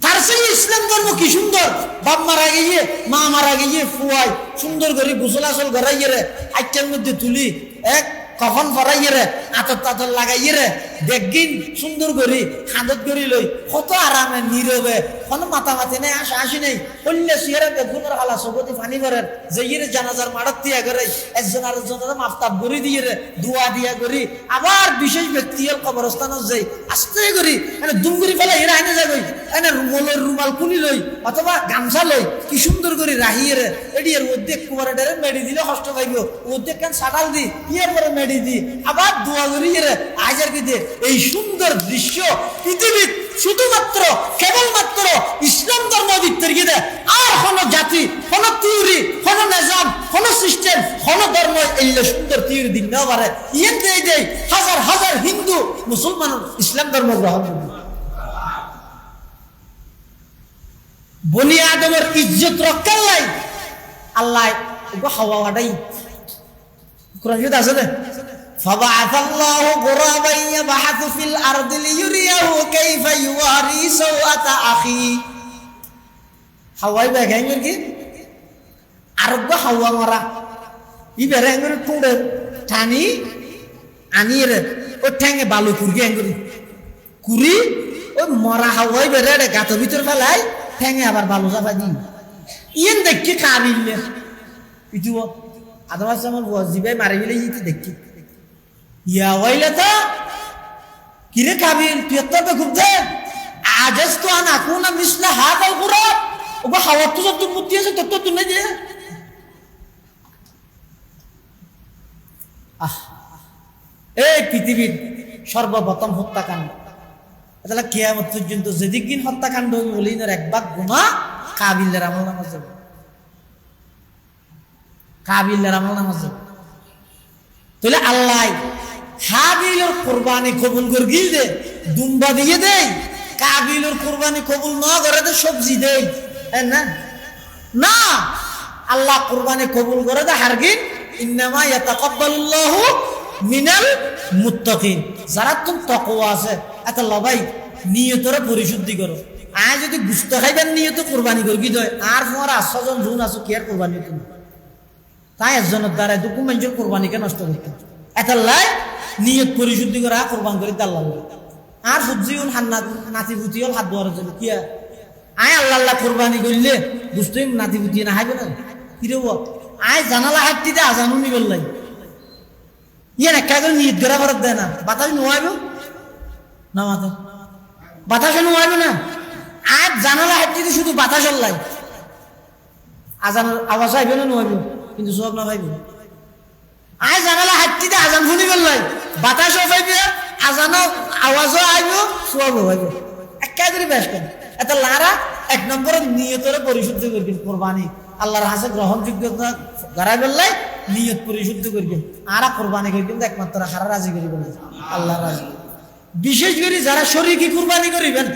তার সেই ইসলাম ধর্ম কি সুন্দর বাপ মারা গিয়ে মা মারা গিয়ে ফুয়াই সুন্দর করে গোসল আসল গড়াইয়ে রে আইটার মধ্যে তুলি এক কখন ফরাইয়ে রে আতর তাতর লাগাইয়ে রে দেখগিন সুন্দর করে হাতত করি লই কত আরামে নীরবে কোনো মাতামাতি নেই আসি নেই অন্য সিয়ারে বেগুনের হালা সবতি পানি করেন যে ইয়ে জানাজার মারাত দিয়া করে একজন আরেকজন মাফতাব গড়ি দিয়ে রে দোয়া দিয়া করি আবার বিশেষ ব্যক্তি কবরস্থান যাই আস্তে করি মানে দুমগুড়ি ফেলে এরা আইনে যাবে এনে রুমালের রুমাল কুনি লই অথবা গামছা লই কি সুন্দর করে রাহিয়ে রে এটি এর মধ্যে কুমারে ডেরে মেডি দিলে কষ্ট পাইব মধ্যে কেন সাটাল দি ইয়ের পরে মেডি দি আবার দোয়া করি রে আজের বিদে এই সুন্দর দৃশ্য পৃথিবীর শুধুমাত্র কেবলমাত্র ইসলাম ধর্ম ভিত্তির গিয়ে আর কোন জাতি কোন থিওরি কোন নিজাম কোন সিস্টেম কোন ধর্ম এই সুন্দর থিওরি দিন না পারে ইয়েন দেই হাজার হাজার হিন্দু মুসলমান ইসলাম ধর্ম গ্রহণ করবে বনি আদমের ইজ্জত রক্ষার লাই আল্লাহ হাওয়াটাই কোরআন আছে না فبعث الله غرابا يبحث في الأرض ليريه كيف يواري سوءة أخيه হাওয়াই ব্যাগেঙ্গের কি আরোগ্য হাওয়া মারা ই বেড়েঙ্গের টুড়ে টানি আনিয়ে রে ও ঠ্যাঙে বালু কুরগে কুড়ি ওই মরা হাওয়াই বেড়ে গাতের ভিতর ফেলাই ঠেঙে আবার ভালো চাপা দিই ইয়েন দেখি কাবিলে ইটু আদাবাস আমার জিবাই মারি গেলে ইতে দেখি ইয়া ওয়াইলে তো কিরে কাবিল তুই তো খুব দে আজস তো আনা কোন মিসলা হাদাল কুরা ওগো হাওয়া তো যত মুতি আছে তত তো না যে এই পৃথিবীর সর্বপ্রথম হত্যাকাণ্ড তাহলে কিয়ামত পর্যন্ত যেদিন হত্যাকাণ্ড হবে বলেই না এক ভাগ গুনাহ কাবিলের আমল নামাজ যাবে কাবিলের আমল নামাজ যাবে তাহলে আল্লাহ হাবিলের কুরবানি কবুল করে গিল দে দুম্বা দিয়ে দেয় কাবিলের কুরবানি কবুল না করে দে সবজি দেয় না না আল্লাহ কুরবানি কবুল করে দে হারগিন ইন্নামা ইয়াতাকাব্বালুল্লাহু মিনাল মুত্তাকিন যারা তুমি তাকওয়া আছে এত লবাই নিয়তরে পরিশুদ্ধি করো আয় যদি গুস্ত খাইবেন নিয়ত কুরবানি করবি দয় আর তোমার 800 জন জুন আছো কি আর কুরবানি তুমি তাই একজনের দ্বারা দুকু মানুষের কুরবানিকে নষ্ট করতে এত লাই নিয়ত পরিশুদ্ধি করা কুরবান করে আল্লাহ আর সবজি হল নাতি পুতি হল হাত ধোয়ার জন্য কি আয় আল্লাহ আল্লাহ কুরবানি করলে বুঝতেই নাতি পুতি না হাইবে না কিরে আয় জানালা হাঁটতে আজানও নিবেল লাই ইয়ার একটা করে নিয়ত করা ফরত দেয় না বাতাস নোয়াইব না মাথা বাতাসে নোয়াইব না আজ জানালা হাঁটতে শুধু বাতাস লাই আজানের আওয়াজ আইবে না নোয়াইব কিন্তু সব না পাইবে আজ জানালা হাঁটতে আজান শুনি লাই বাতাসও পাইবে আজানও আওয়াজও আইব সব হইব একটা করে বেশ কেন এত লারা এক নম্বরে নিয়তরে পরিশুদ্ধ করবেন কোরবানি আল্লাহর হাসে গ্রহণযোগ্যতা গড়াই বললে নিয়ত পরিশুদ্ধ করবেন আর কোরবানি করবেন একমাত্র হারা রাজি করিবেন আল্লাহ রাজি বিশেষ করে যারা শরীকি কুরবানি করিবেন